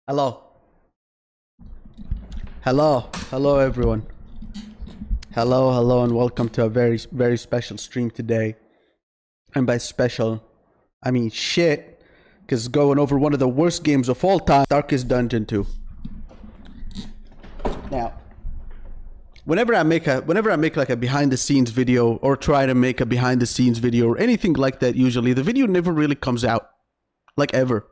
Hello. Hello everyone. Hello, and welcome to a very special stream today. And by special, I mean shit, because going over one of the worst games of all time, Darkest Dungeon 2. Now, whenever I make like a behind the scenes video or try to make a behind the scenes video or anything like that, usually the video never really comes out, like ever.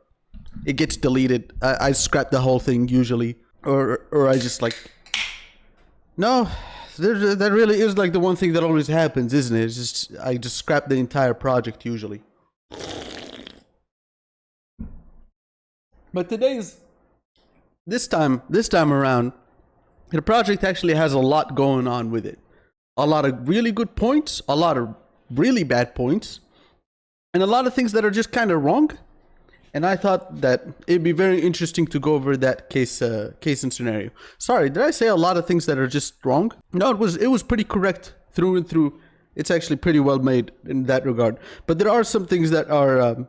It gets deleted. I scrap the whole thing usually, or I just like, no, that really is like the one thing that always happens, isn't it? It's just I just scrap the entire project usually. But this time around, the project actually has a lot going on with it. A lot of really good points, a lot of really bad points, and a lot of things that are just kind of wrong. And I thought that it'd be very interesting to go over that case and scenario. Sorry, did I say a lot of things that are just wrong? No, it was pretty correct through and through. It's actually pretty well made in that regard. But there are some things that are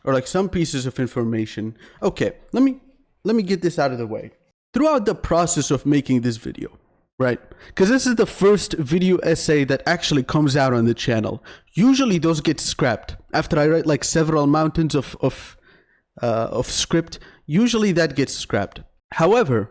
like some pieces of information. Okay, let me get this out of the way. Throughout the process of making this video, right? Because this is the first video essay that actually comes out on the channel. Usually those get scrapped after I write like several mountains of script. Usually that gets scrapped. However,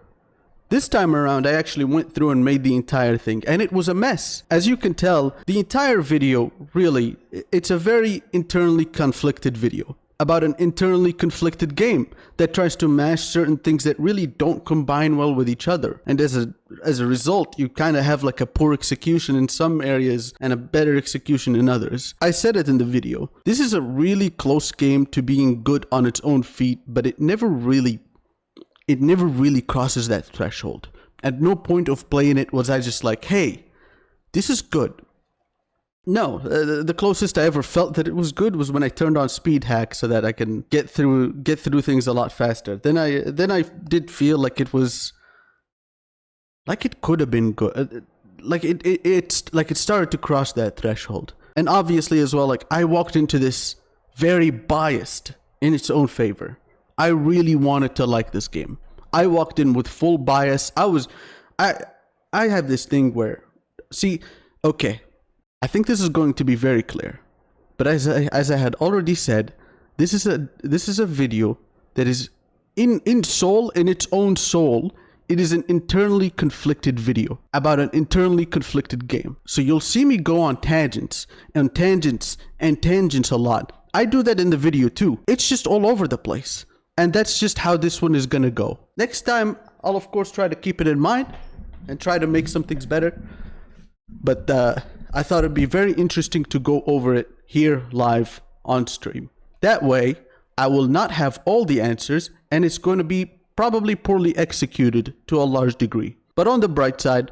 this time around I actually went through and made the entire thing, and it was a mess. As you can tell, the entire video, really, it's a very internally conflicted video about an internally conflicted game that tries to mash certain things that really don't combine well with each other. And as a result, you kind of have like a poor execution in some areas and a better execution in others. I said it in the video. This is a really close game to being good on its own feet, but it never really crosses that threshold. At no point of playing it was I just like, hey, this is good. No, the closest I ever felt that it was good was when I turned on speed hack so that I can get through things a lot faster. Then I did feel like it was, like it could have been good, like it started to cross that threshold. And obviously as well, like I walked into this very biased in its own favor. I really wanted to like this game. I walked in with full bias. I have this thing where, see, okay, I think this is going to be very clear, but as I had already said, this is a video that is in its own soul. It is an internally conflicted video about an internally conflicted game. So you'll see me go on tangents and tangents and tangents a lot. I do that in the video too. It's just all over the place, and that's just how this one is gonna go. Next time, I'll of course try to keep it in mind and try to make some things better. But I thought it'd be very interesting to go over it here live on stream. That way, I will not have all the answers, and it's going to be probably poorly executed to a large degree. But on the bright side,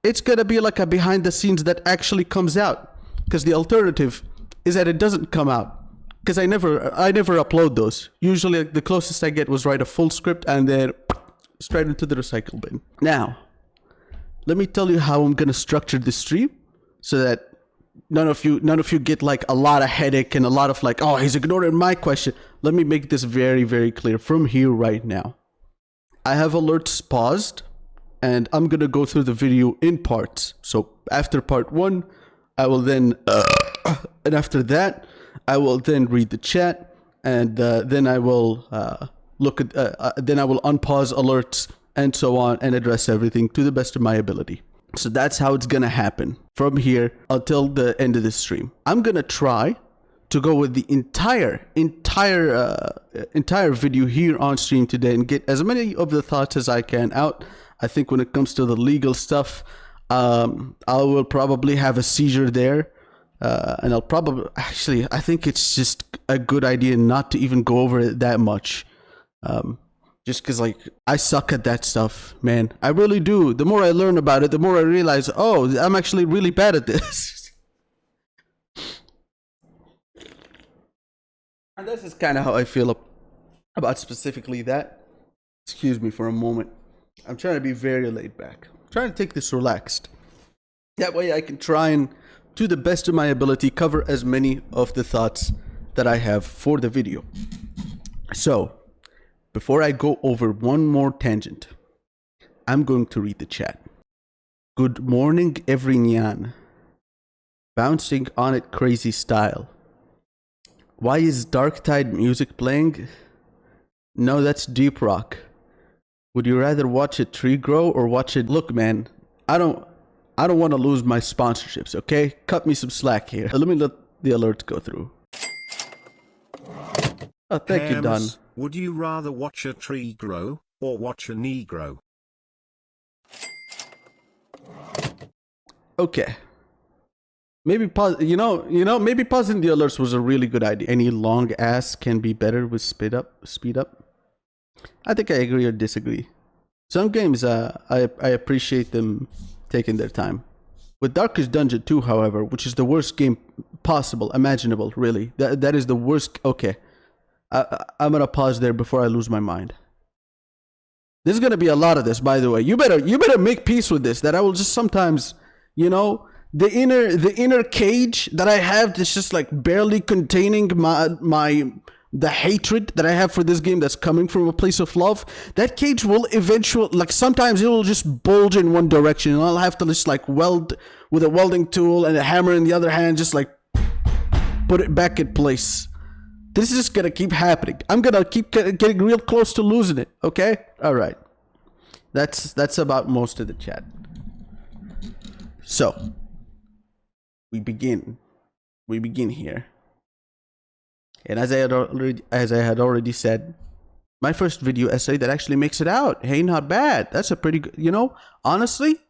it's going to be like a behind the scenes that actually comes out. Because the alternative is that it doesn't come out. Because I never upload those. Usually the closest I get was write a full script and then straight into the recycle bin. Now, let me tell you how I'm going to structure this stream, so that none of you get like a lot of headache and a lot of like, oh, he's ignoring my question. Let me make this very, very clear from here right now. I have alerts paused, and I'm gonna go through the video in parts. So after part 1, I will then and after that I will then read the chat, and then I will then I will unpause alerts and so on and address everything to the best of my ability. So that's how it's gonna happen from here until the end of the stream. I'm gonna try to go with the entire video here on stream today and get as many of the thoughts as I can out. I think when it comes to the legal stuff, I will probably have a seizure there, and I'll probably I think it's just a good idea not to even go over it that much. Just because, like, I suck at that stuff, man. I really do. The more I learn about it, the more I realize, oh, I'm actually really bad at this. And this is kind of how I feel about specifically that. Excuse me for a moment. I'm trying to be very laid back. I'm trying to take this relaxed. That way I can try and, to the best of my ability, cover as many of the thoughts that I have for the video. So, before I go over one more tangent, I'm going to read the chat. Good morning, every nyan. Bouncing on it crazy style. Why is Darktide music playing? No, that's deep rock. Would you rather watch a tree grow or watch it? Look, man, I don't want to lose my sponsorships, okay? Cut me some slack here. Let me let the alerts go through. Oh, thank you, Don. Would you rather watch a tree grow or watch a knee grow? Okay. Maybe pause. Maybe pausing the alerts was a really good idea. Any long ass can be better with speed up. I think I agree or disagree. Some games, I appreciate them taking their time. With Darkest Dungeon 2, however, which is the worst game possible, imaginable, really. That is the worst. Okay, I'm gonna pause there before I lose my mind. There's gonna be a lot of this, by the way. You better make peace with this. That I will just sometimes, the inner cage that I have that's just like barely containing the hatred that I have for this game that's coming from a place of love. That cage will eventually, like, sometimes it will just bulge in one direction and I'll have to just like weld with a welding tool and a hammer in the other hand, just like put it back in place. This is just gonna keep happening. I'm gonna keep getting real close to losing it, okay? Alright. That's about most of the chat. So, we begin here. And as I had already said, my first video essay that actually makes it out. Hey, not bad. That's a pretty good, honestly,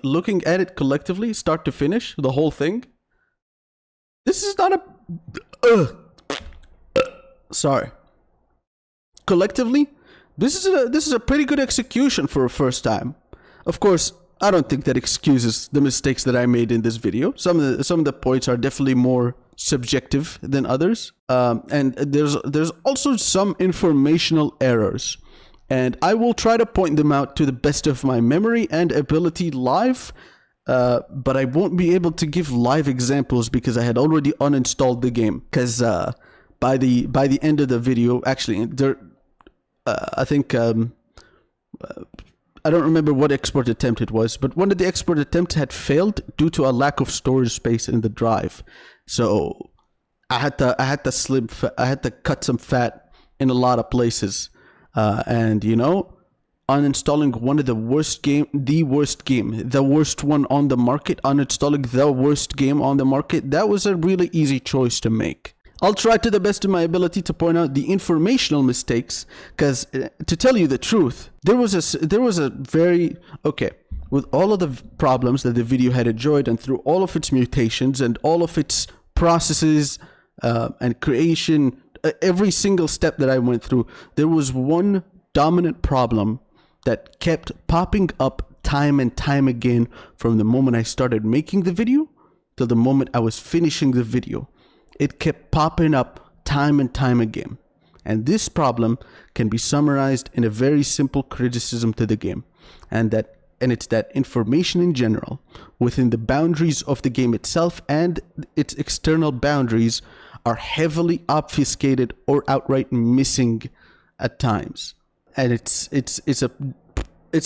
looking at it collectively, start to finish, the whole thing. This is not a sorry. Collectively, this is a pretty good execution for a first time. Of course, I don't think that excuses the mistakes that I made in this video. Some of the points are definitely more subjective than others, and there's also some informational errors, and I will try to point them out to the best of my memory and ability live, but I won't be able to give live examples because I had already uninstalled the game. Because by the end of the video, actually, I think I don't remember what export attempt it was, but one of the export attempts had failed due to a lack of storage space in the drive. So I had to cut some fat in a lot of places, and uninstalling one of the worst one on the market, uninstalling the worst game on the market, that was a really easy choice to make. I'll try to the best of my ability to point out the informational mistakes, because to tell you the truth, there was a very, okay, with all of the problems that the video had enjoyed and through all of its mutations and all of its processes and creation, every single step that I went through, there was one dominant problem that kept popping up time and time again from the moment I started making the video till the moment I was finishing the video. It kept popping up time and time again. And this problem can be summarized in a very simple criticism to the game. And it's that information in general, within the boundaries of the game itself and its external boundaries, are heavily obfuscated or outright missing at times. And it's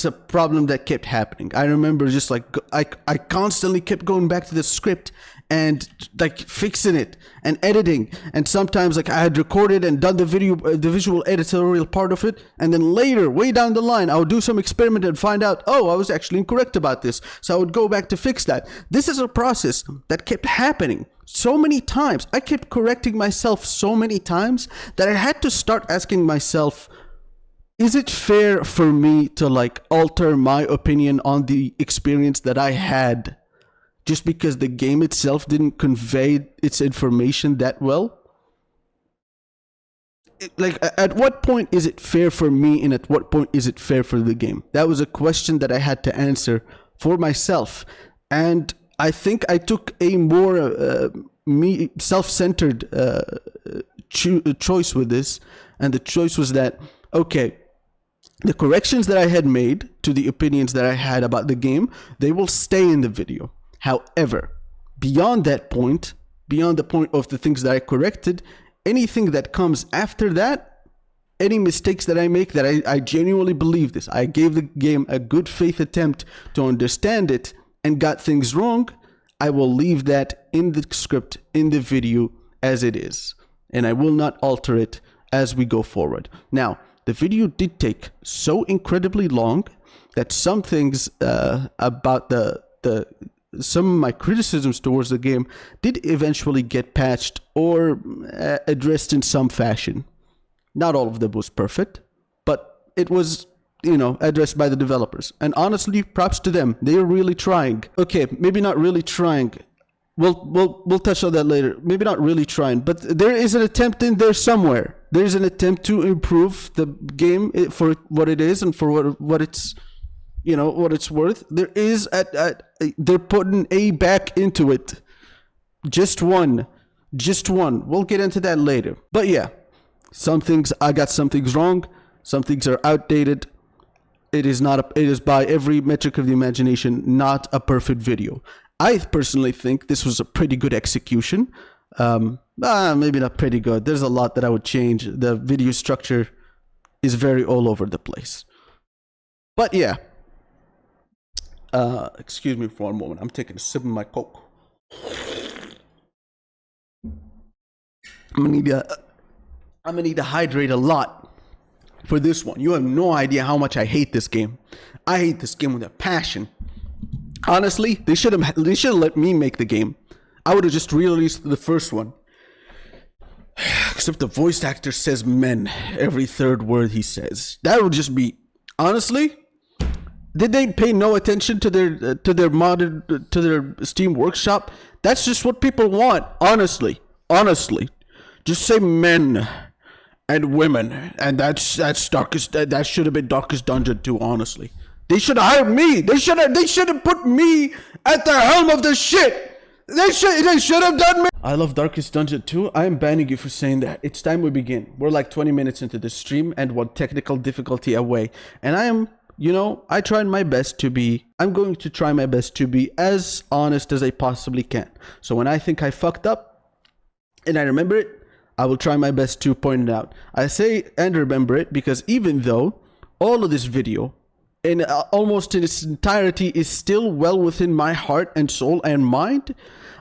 a problem that kept happening. I remember just like I constantly kept going back to the script and like fixing it and editing, and sometimes like I had recorded and done the visual editorial part of it, and then later, way down the line, I would do some experiment and find out, oh, I was actually incorrect about this, so I would go back to fix that. This is a process that kept happening so many times. I kept correcting myself so many times that I had to start asking myself, is it fair for me to like alter my opinion on the experience that I had just because the game itself didn't convey its information that well? Like, at what point is it fair for me, and at what point is it fair for the game? That was a question that I had to answer for myself. And I think I took a more self-centered choice with this. And the choice was that, okay, the corrections that I had made to the opinions that I had about the game, they will stay in the video. However, beyond that point, beyond the point of the things that I corrected, anything that comes after that, any mistakes that I make, that I genuinely believe this, I gave the game a good faith attempt to understand it and got things wrong, I will leave that in the script, in the video as it is. And I will not alter it as we go forward. Now, the video did take so incredibly long that some things about some of my criticisms towards the game did eventually get patched or addressed in some fashion. Not all of them was perfect, but it was, addressed by the developers. And honestly, props to them. They are really trying. Okay, maybe not really trying. We'll touch on that later. Maybe not really trying, but there is an attempt in there somewhere. There is an attempt to improve the game for what it is and for what it's, what it's worth. There is they're putting a back into it. Just one. We'll get into that later. But yeah, I got some things wrong. Some things are outdated. It is by every metric of the imagination not a perfect video. I personally think this was a pretty good execution. Maybe not pretty good. There's a lot that I would change. The video structure is very all over the place. But yeah. Excuse me for a moment. I'm taking a sip of my Coke. I'm gonna need to hydrate a lot for this one. You have no idea how much I hate this game. I hate this game with a passion. Honestly, they should have let me make the game. I would have just re-released the first one. Except the voice actor says men every third word he says. That would just be, honestly, did they pay no attention to their Steam Workshop? That's just what people want, honestly. Just say men and women, and that's darkest. That should have been Darkest Dungeon 2, honestly. They should have hired me. They should have put me at the helm of the shit. They should have done me. I love Darkest Dungeon 2. I am banning you for saying that. It's time we begin. We're like 20 minutes into the stream and one technical difficulty away. And I am, I tried my best to be, I'm going to try my best to be as honest as I possibly can. So when I think I fucked up and I remember it, I will try my best to point it out. I say and remember it because even though all of this video and almost in its entirety is still well within my heart and soul and mind,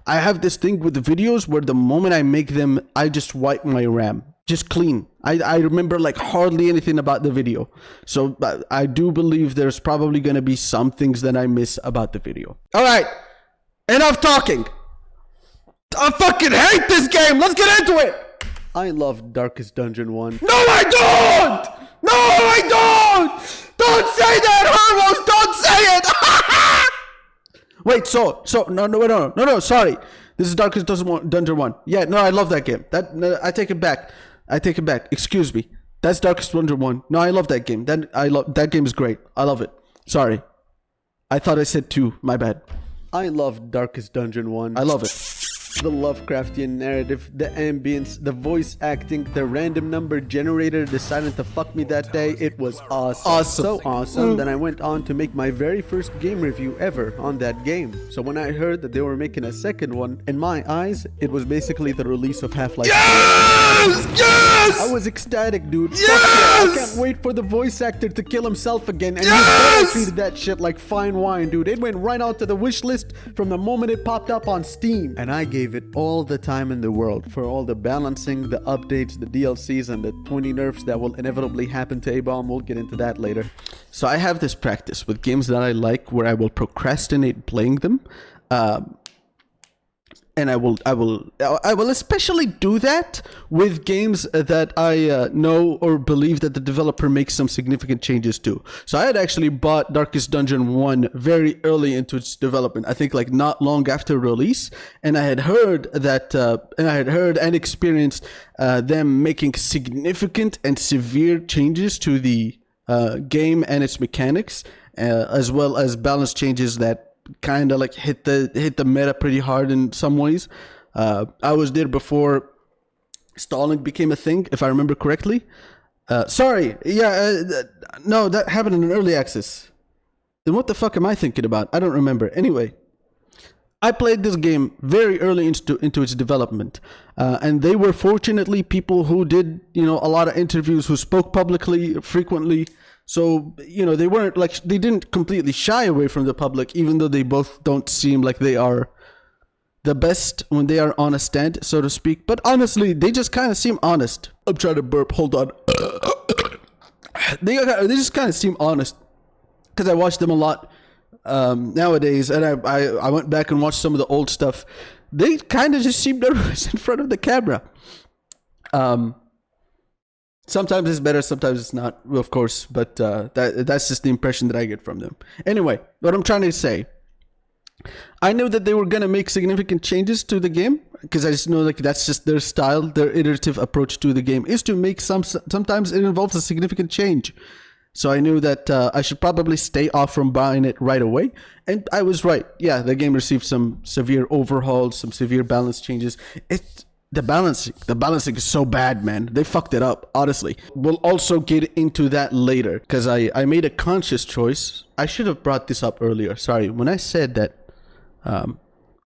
I have this thing with the videos where the moment I make them, I just wipe my RAM. Just clean. I remember like hardly anything about the video. So I do believe there's probably going to be some things that I miss about the video. All right. Enough talking. I fucking hate this game. Let's get into it. I love Darkest Dungeon 1. No, I don't! No, I don't! Don't say that, Hermos! Don't say it! Wait, no, sorry. This is Darkest Dungeon 1. Yeah, no, I love that game. I take it back. Excuse me. That's Darkest Dungeon 1. No, I love that game. That game is great. I love it. Sorry. I thought I said 2. My bad. I love Darkest Dungeon 1. I love it. The Lovecraftian narrative, the ambience, the voice acting, the random number generator decided to fuck me that day. It was awesome. So awesome that I went on to make my very first game review ever on that game. So when I heard that they were making a second one, in my eyes, it was basically the release of Half-Life. Yes! I was ecstatic, dude. Yes! I can't wait for the voice actor to kill himself again. And I treated that shit like fine wine, dude. It went right onto the wish list from the moment it popped up on Steam. And I gave it all the time in the world for all the balancing, the updates, the DLCs, and the 20 nerfs that will inevitably happen to A-Bomb. We'll get into that later. So I have this practice with games that I like where I will procrastinate playing them. And I will especially do that with games that I know or believe that the developer makes some significant changes to. So I had actually bought Darkest Dungeon 1 very early into its development. I think like not long after release, and I had heard that, and experienced them making significant and severe changes to the game and its mechanics, as well as balance changes that kind of like hit the meta pretty hard in some ways. I was there before stalling became a thing, if I remember correctly. No, that happened in early access. Then what the fuck am I thinking about? I don't remember. Anyway, I played this game very early into its development, and they were fortunately people who did, a lot of interviews, who spoke publicly frequently. So, they weren't like, they didn't completely shy away from the public, even though they both don't seem like they are the best when they are on a stand, so to speak. But honestly, they just kind of seem honest. I'm trying to burp. Hold on. They just kind of seem honest, because I watch them a lot nowadays, and I went back and watched some of the old stuff. They kind of just seem nervous in front of the camera. Sometimes it's better, sometimes it's not, of course, but that's just the impression that I get from them. Anyway, what I'm trying to say, I knew that they were going to make significant changes to the game, because I just know like that's just their style. Their iterative approach to the game is to make sometimes it involves a significant change. So I knew that I should probably stay off from buying it right away. And I was right. Yeah, the game received some severe overhauls, some severe balance changes. The balancing is so bad, man. They fucked it up, honestly. We'll also get into that later, because I made a conscious choice. I should have brought this up earlier. Sorry. When I said that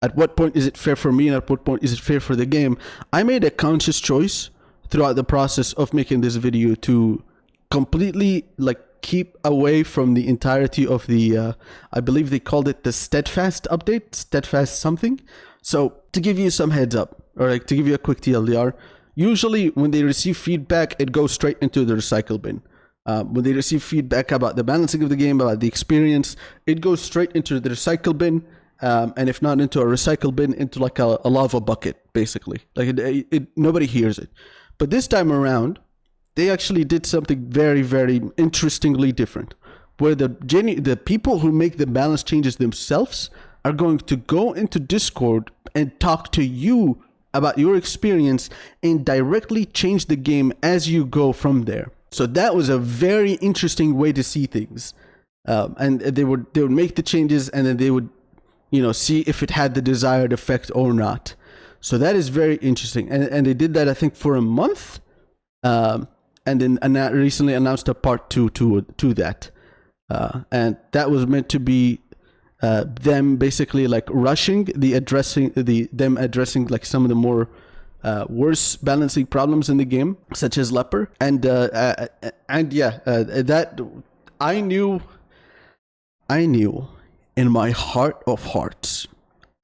at what point is it fair for me and at what point is it fair for the game, I made a conscious choice throughout the process of making this video to completely like keep away from the entirety of the I believe they called it the steadfast update, steadfast something. So to give you some heads up, or like to give you a quick TLDR, usually when they receive feedback, it goes straight into the recycle bin. When they receive feedback about the balancing of the game, about the experience, it goes straight into the recycle bin, and if not into a recycle bin, into like a lava bucket, basically. Like nobody hears it. But this time around, they actually did something very, very interestingly different, where the people who make the balance changes themselves are going to go into Discord and talk to you about your experience and directly change the game as you go from there. So that was a very interesting way to see things. And they would make the changes, and then they would, see if it had the desired effect or not. So that is very interesting. And they did that, I think, for a month. And then recently announced a part 2 to that. And that was meant to be them basically like rushing them addressing like some of the more worse balancing problems in the game, such as leper, and that I knew in my heart of hearts,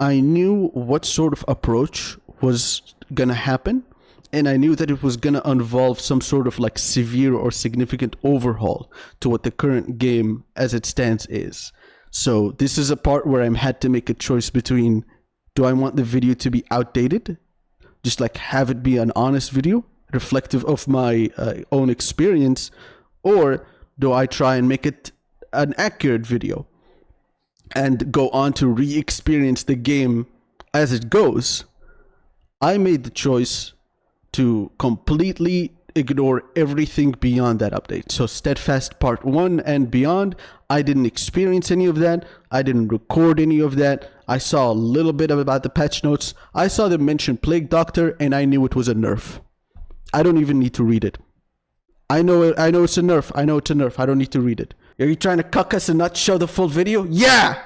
I knew what sort of approach was gonna happen, and I knew that it was gonna involve some sort of like severe or significant overhaul to what the current game as it stands is. So this is a part where I had to make a choice between, do I want the video to be outdated, just like have it be an honest video, reflective of my own experience, or do I try and make it an accurate video and go on to re-experience the game as it goes? I made the choice to completely ignore everything beyond that update. So Steadfast Part 1 and beyond, I didn't experience any of that. I didn't record any of that. I saw a little bit about the patch notes. I saw them mention Plague Doctor, and I knew it was a nerf. I don't even need to read it. I know it's a nerf. I know it's a nerf. I don't need to read it. Are you trying to cuck us and not show the full video? Yeah!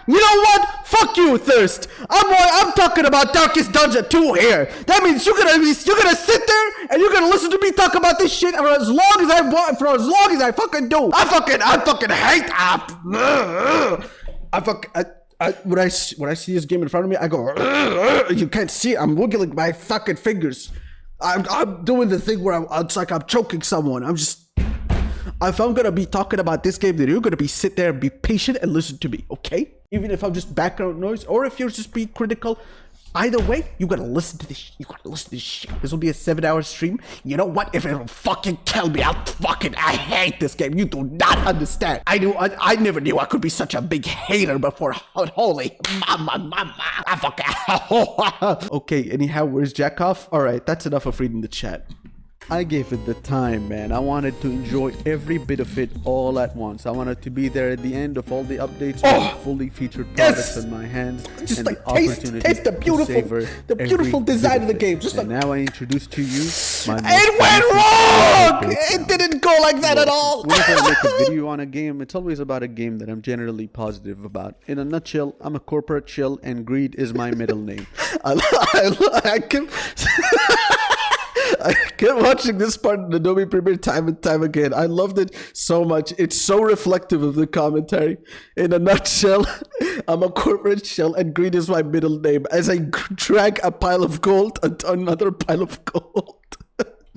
You know what? Fuck you, Thirst. I'm talking about Darkest Dungeon 2 here. That means you're gonna sit there and you're gonna listen to me talk about this shit for as long as I want, for as long as I fucking do. I fucking hate when I see this game in front of me, I go. You can't see it. I'm wiggling my fucking fingers. I'm doing the thing where it's like I'm choking someone. If I'm gonna be talking about this game, then you're gonna sit there and be patient and listen to me, okay? Even if I'm just background noise, or if you're just being critical, either way, you gotta listen to this. You gotta listen to this shit. This will be a 7-hour stream. You know what? If it'll fucking kill me, I hate this game. You do not understand. I never knew I could be such a big hater before. Holy mama. I fucking. Okay. Anyhow, where's Jackoff? All right, that's enough of reading the chat. I gave it the time, man. I wanted to enjoy every bit of it all at once. I wanted to be there at the end of all the updates with fully featured products in my hands. Just and like the taste opportunity the beautiful design of the game. Just and like, now I introduce to you my it went wrong! It didn't go like that at all! Whenever I make a video on a game, it's always about a game that I'm generally positive about. In a nutshell, I'm a corporate chill and greed is my middle name. I kept watching this part in Adobe Premiere time and time again. I loved it so much. It's so reflective of the commentary. In a nutshell, I'm a corporate shell and greed is my middle name as I drag a pile of gold onto another pile of gold.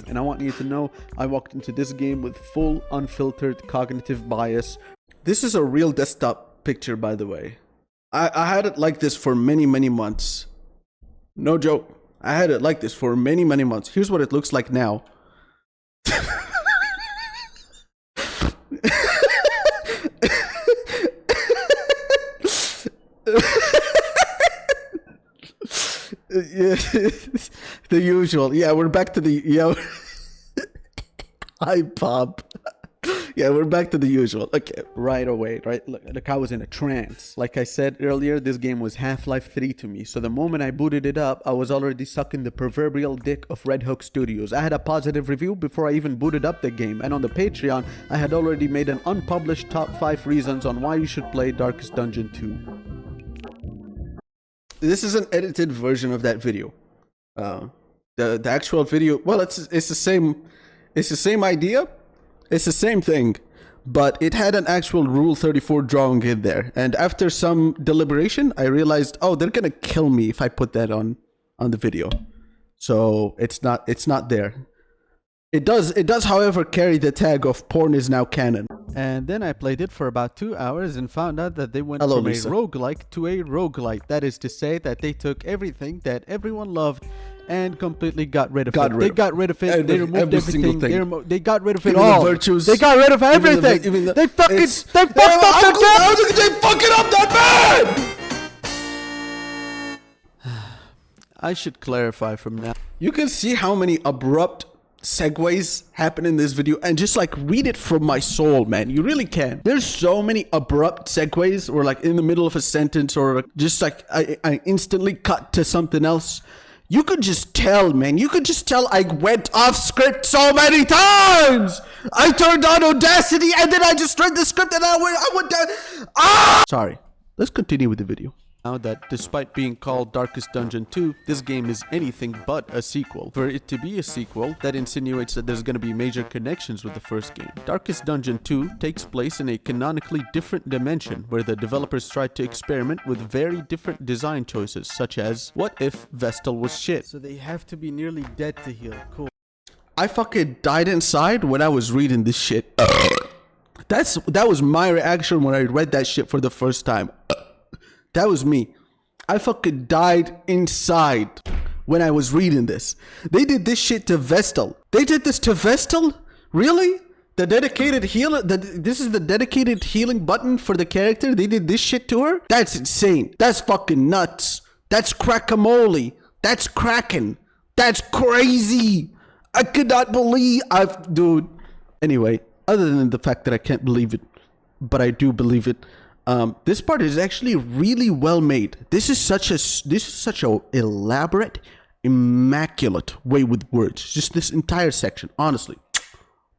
And I want you to know, I walked into this game with full, unfiltered cognitive bias. This is a real desktop picture, by the way. I had it like this for many, many months. No joke. I had it like this for many, many months. Here's what it looks like now. Yeah, the usual. Yeah, we're back to the... Yeah. Hi, Bob. Yeah, we're back to the usual. Okay, right away, right? Look, I was in a trance. Like I said earlier, this game was Half-Life 3 to me. So the moment I booted it up, I was already sucking the proverbial dick of Red Hook Studios. I had a positive review before I even booted up the game. And on the Patreon, I had already made an unpublished top 5 reasons on why you should play Darkest Dungeon 2. This is an edited version of that video. The actual video, well, it's the same idea. It's the same thing, but it had an actual Rule 34 drawing in there. And after some deliberation, I realized, oh, they're gonna kill me if I put that on the video. So it's not there. It does, however, carry the tag of porn is now canon. And then I played it for about 2 hours and found out that they went from Lisa. A roguelike to a roguelite. That is to say that they took everything that everyone loved and completely got rid of it. They got rid of it. They removed everything. They got rid of it all. The virtues. They got rid of everything. They fucked up the game. How did they fuck it up that bad? I should clarify from now. You can see how many abrupt segues happen in this video and just like read it from my soul, man. You really can. There's so many abrupt segues or like in the middle of a sentence or just like I instantly cut to something else. You could just tell, man. You could just tell I went off script so many times. I turned on Audacity and then I just read the script and I went down. Ah! Sorry. Let's continue with the video. Now that despite being called Darkest Dungeon 2, this game is anything but a sequel. For it to be a sequel, that insinuates that there's going to be major connections with the first game. Darkest Dungeon 2 takes place in a canonically different dimension where the developers tried to experiment with very different design choices, such as, what if Vestal was shit? So they have to be nearly dead to heal. Cool. I fucking died inside when I was reading this shit. That was my reaction when I read that shit for the first time. That was me. I fucking died inside when I was reading this. They did this shit to Vestal. They did this to Vestal? Really? The dedicated healer? This is the dedicated healing button for the character? They did this shit to her? That's insane. That's fucking nuts. That's crackamole. That's cracking. That's crazy. I could not believe dude. Anyway, other than the fact that I can't believe it, but I do believe it. This part is actually really well made. This is such a elaborate, immaculate way with words. Just this entire section, honestly,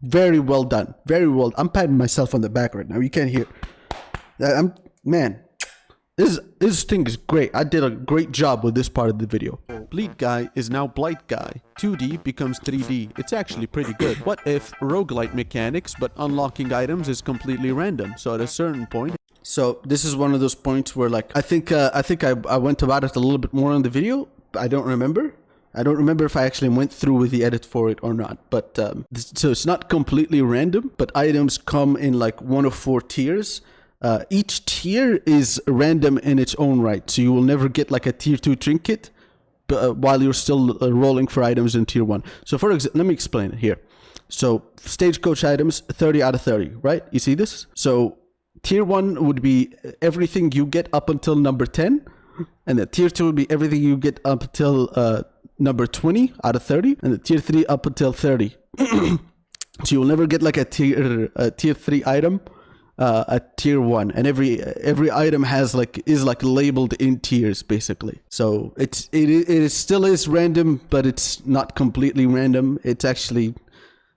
very well done. Very well. I'm patting myself on the back right now. You can't hear. Man. This thing is great. I did a great job with this part of the video. Bleed Guy is now Blight Guy. 2D becomes 3D. It's actually pretty good. What if roguelite mechanics, but unlocking items is completely random? So at a certain point. So this is one of those points where like I think I went about it a little bit more on the video. I don't remember. I don't remember if I actually went through with the edit for it or not. But so it's not completely random, but items come in like one of 4 tiers. Each tier is random in its own right, so you will never get like a tier 2 trinket while you're still rolling for items in tier 1. So for example, let me explain it here. So stagecoach items, 30 out of 30, right? You see this? So tier 1 would be everything you get up until number 10, and the tier 2 would be everything you get up until number 20 out of 30, and the tier 3 up until 30 So you'll never get like a tier 3 item, a tier 1, and every item is labeled in tiers basically. So it still is random, but it's not completely random. It's actually,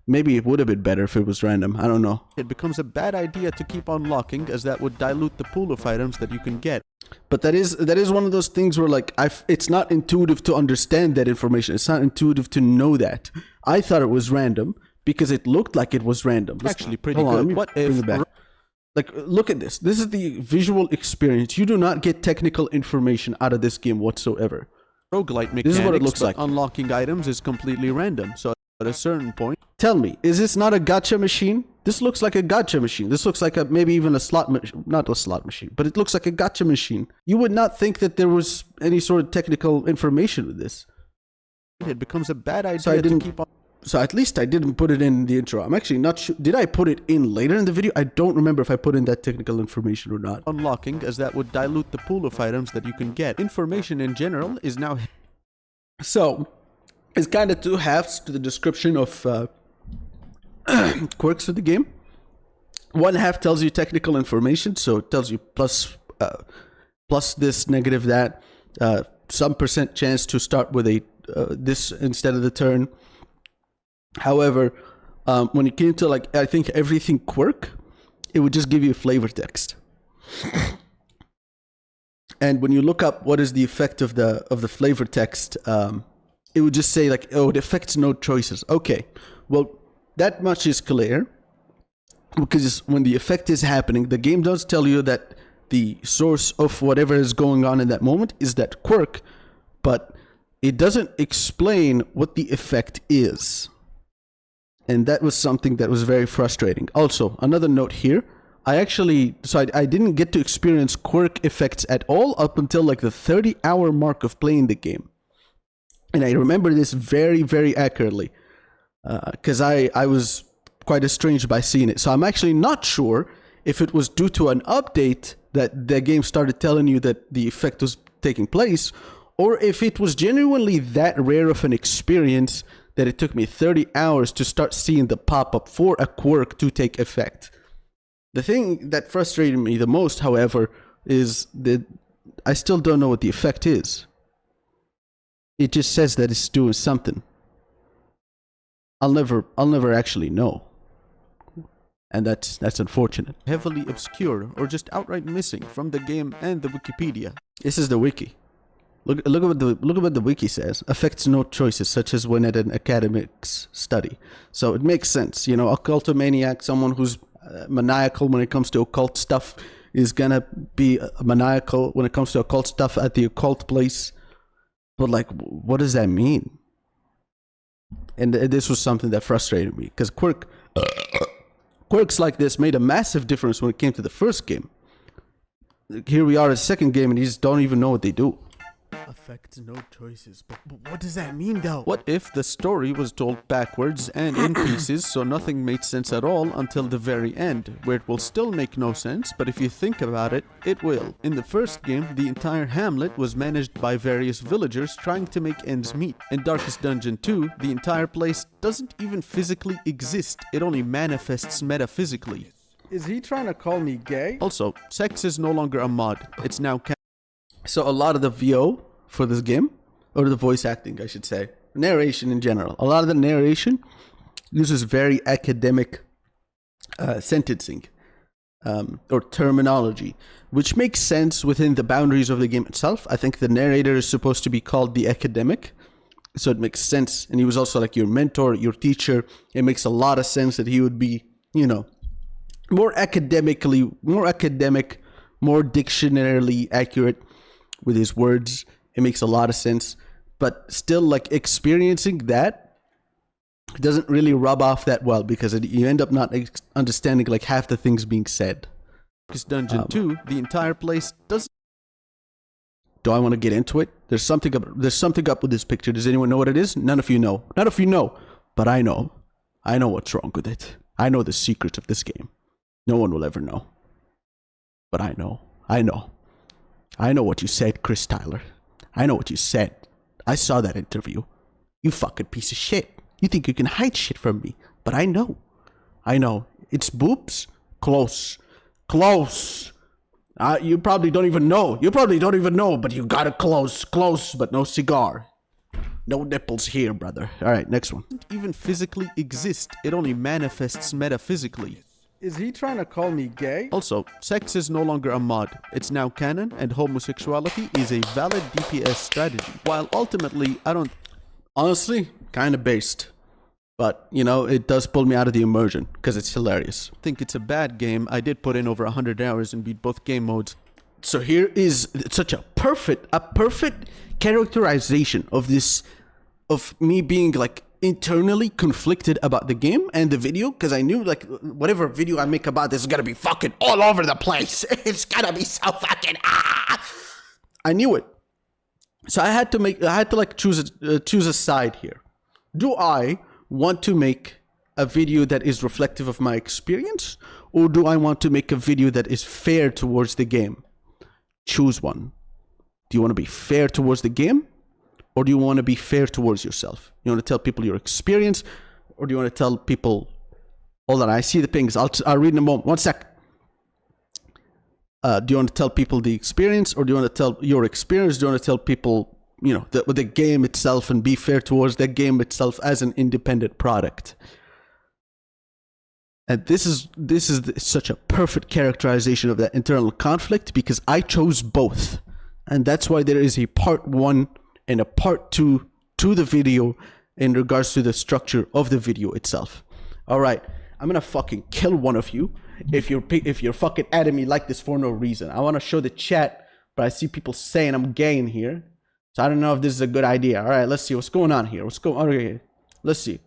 maybe it would have been better if it was random. I don't know. It becomes a bad idea to keep unlocking, as that would dilute the pool of items that you can get. But that is one of those things where like it's not intuitive to understand that information. It's not intuitive to know that. I thought it was random because it looked like it was random. Actually pretty Hold on, let good. me What bring if it back? Like, look at this. This is the visual experience. You do not get technical information out of this game whatsoever. roguelite mechanics, This is what it looks but like. unlocking items is completely random, so at a certain point, Tell me, is this not a gacha machine? This looks like a gacha machine. This looks like maybe even a slot machine. Not a slot machine, but it looks like a gacha machine. You would not think that there was any sort of technical information with this. it becomes a bad idea So I to didn't. keep on So at least I didn't put it in the intro. I'm actually not sure. Did I put it in later in the video? I don't remember if I put in that technical information or not. unlocking, as that would dilute the pool of items that you can get. Information in general is now So, it's kind of two halves to the description of quirks of the game. One half tells you technical information, so it tells you plus this, negative that, some percent chance to start with a this instead of the turn. However, when it came to like I think everything quirk, it would just give you flavor text. And when you look up what is the effect of the flavor text, it would just say like, oh, it affects no choices. Okay, well, that much is clear, because when the effect is happening, the game does tell you that the source of whatever is going on in that moment is that quirk, but it doesn't explain what the effect is. And that was something that was very frustrating. Also, another note here, I didn't get to experience quirk effects at all up until like the 30-hour mark of playing the game. And I remember this very, very accurately, because I was quite estranged by seeing it. So I'm actually not sure if it was due to an update that the game started telling you that the effect was taking place, or if it was genuinely that rare of an experience that it took me 30 hours to start seeing the pop-up for a quirk to take effect. The thing that frustrated me the most, however, is that I still don't know what the effect is. It just says that it's doing something. I'll never actually know. And that's unfortunate. heavily obscure or just outright missing from the game and the Wikipedia. This is the wiki. Look at what the wiki says. Affects no choices, such as when at an academics study. So it makes sense. You know, a cultomaniac, someone who's maniacal when it comes to occult stuff, is gonna be maniacal when it comes to occult stuff at the occult place. But like, what does that mean? And this was something that frustrated me, because quirks like this made a massive difference when it came to the first game. Here we are at the second game, and you just don't even know what they do. Affects no choices. But what does that mean, though? What if the story was told backwards and in pieces, so nothing made sense at all until the very end, where it will still make no sense, but if you think about it, it will. In the first game, the entire hamlet was managed by various villagers trying to make ends meet. In Darkest Dungeon 2, the entire place doesn't even physically exist, it only manifests metaphysically. Is he trying to call me gay? Also, sex is no longer a mod, it's now So a lot of the VO for this game, or the voice acting, I should say, narration in general, a lot of the narration uses very academic sentencing or terminology, which makes sense within the boundaries of the game itself. I think the narrator is supposed to be called the academic, so it makes sense. And he was also like your mentor, your teacher. It makes a lot of sense that he would be, you know, more academic, more dictionarily accurate with his words. It makes a lot of sense, but still, like, experiencing that doesn't really rub off that well, because you end up not understanding like half the things being said. Darkest Dungeon 2, the entire place doesn't. Do I want to get into it? There's something up with this picture. Does anyone know what it is? None of you know. None of you know, but I know. I know what's wrong with it. I know the secrets of this game. No one will ever know, but I know. I know. I know what you said, Chris Tyler. I know what you said. I saw that interview. You fucking piece of shit. You think you can hide shit from me, but I know. It's boobs? Close. You probably don't even know. But you got it close, but no cigar. No nipples here, brother. All right, next one. Even physically exist, it only manifests metaphysically. Is he trying to call me gay? Also, sex is no longer a mod. It's now canon, and homosexuality is a valid DPS strategy. While ultimately, I don't Honestly, kind of based. But, it does pull me out of the immersion, because it's hilarious. think it's a bad game. I did put in over 100 hours and beat both game modes. So here is such a perfect characterization of me being like internally conflicted about the game and the video, because I knew like whatever video I make about this is gonna be fucking all over the place. It's gonna be so fucking I knew it. So I had to choose a side here. Do I want to make a video that is reflective of my experience, or do I want to make a video that is fair towards the game? Choose one. Do you want to be fair towards the game, or do you want to be fair towards yourself? You want to tell people your experience, or do you want to tell people, hold on, I see the pings. I'll read in a moment. One sec. Do you want to tell people the experience, or do you want to tell your experience? Do you want to tell people, the game itself, and be fair towards the game itself as an independent product? And this is such a perfect characterization of that internal conflict, because I chose both. And that's why there is a part 1 and a part 2 to the video in regards to the structure of the video itself. All right, I'm gonna fucking kill one of you if you're fucking adding me like this for no reason. I want to show the chat, but I see people saying I'm gay in here, so I don't know if this is a good idea. All right, let's see what's going on here. What's going on here? Let's see.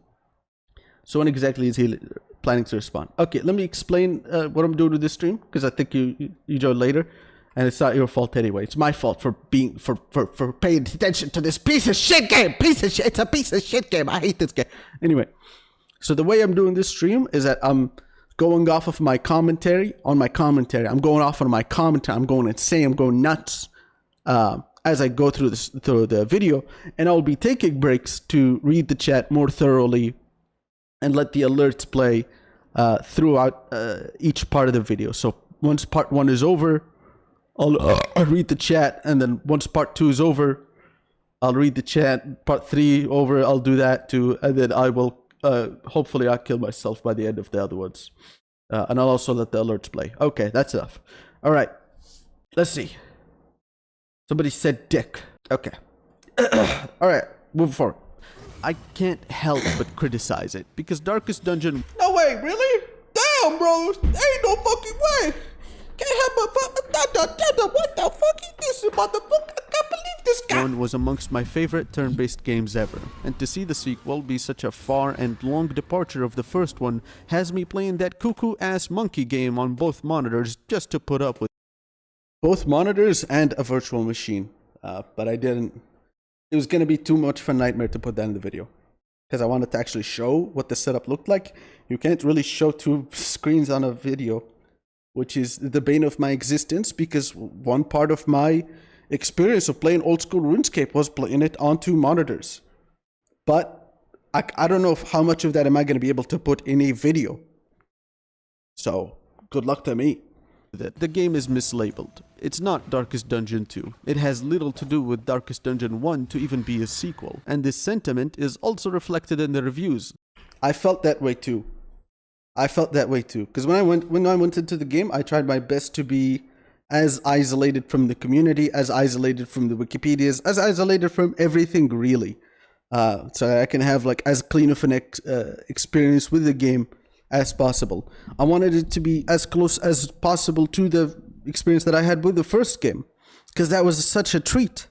So when exactly is he planning to respond? Okay, let me explain what I'm doing with this stream, because I think you joined later, and it's not your fault anyway. It's my fault for being for paying attention to this piece of shit game. It's a piece of shit game. I hate this game. Anyway, so the way I'm doing this stream is that I'm going off of my commentary on my commentary. I'm going off on my commentary. I'm going insane. I'm going nuts as I go through the video, and I'll be taking breaks to read the chat more thoroughly and let the alerts play throughout each part of the video. So once part 1 is over, I'll read the chat, and then once part 2 is over, I'll read the chat. Part 3 over, I'll do that too, and then I will hopefully I'll kill myself by the end of the other ones, and I'll also let the alerts play. Okay, that's enough. All right, let's see. Somebody said dick. Okay. All right, move forward. I can't help but criticize it, because Darkest Dungeon No way, really? Damn, bro. Ain't no fucking way. Can't have a what the fuck is this motherfucker? I can't believe this guy. 1 was amongst my favorite turn-based games ever, and to see the sequel be such a far and long departure of the first one has me playing that cuckoo-ass monkey game on both monitors just to put up with. Both monitors and a virtual machine, but I didn't. It was going to be too much of a nightmare to put that in the video, because I wanted to actually show what the setup looked like. You can't really show 2 screens on a video, which is the bane of my existence, because one part of my experience of playing old school RuneScape was playing it on 2 monitors. But I don't know how much of that am I going to be able to put in a video. So good luck to me. The game is mislabeled. It's not Darkest Dungeon 2. It has little to do with Darkest Dungeon 1 to even be a sequel, and this sentiment is also reflected in the reviews. I felt that way too. Because when I went into the game, I tried my best to be as isolated from the community, as isolated from the Wikipedias, as isolated from everything really, so I can have like as clean of an experience with the game as possible. I wanted it to be as close as possible to the experience that I had with the first game, because that was such a treat.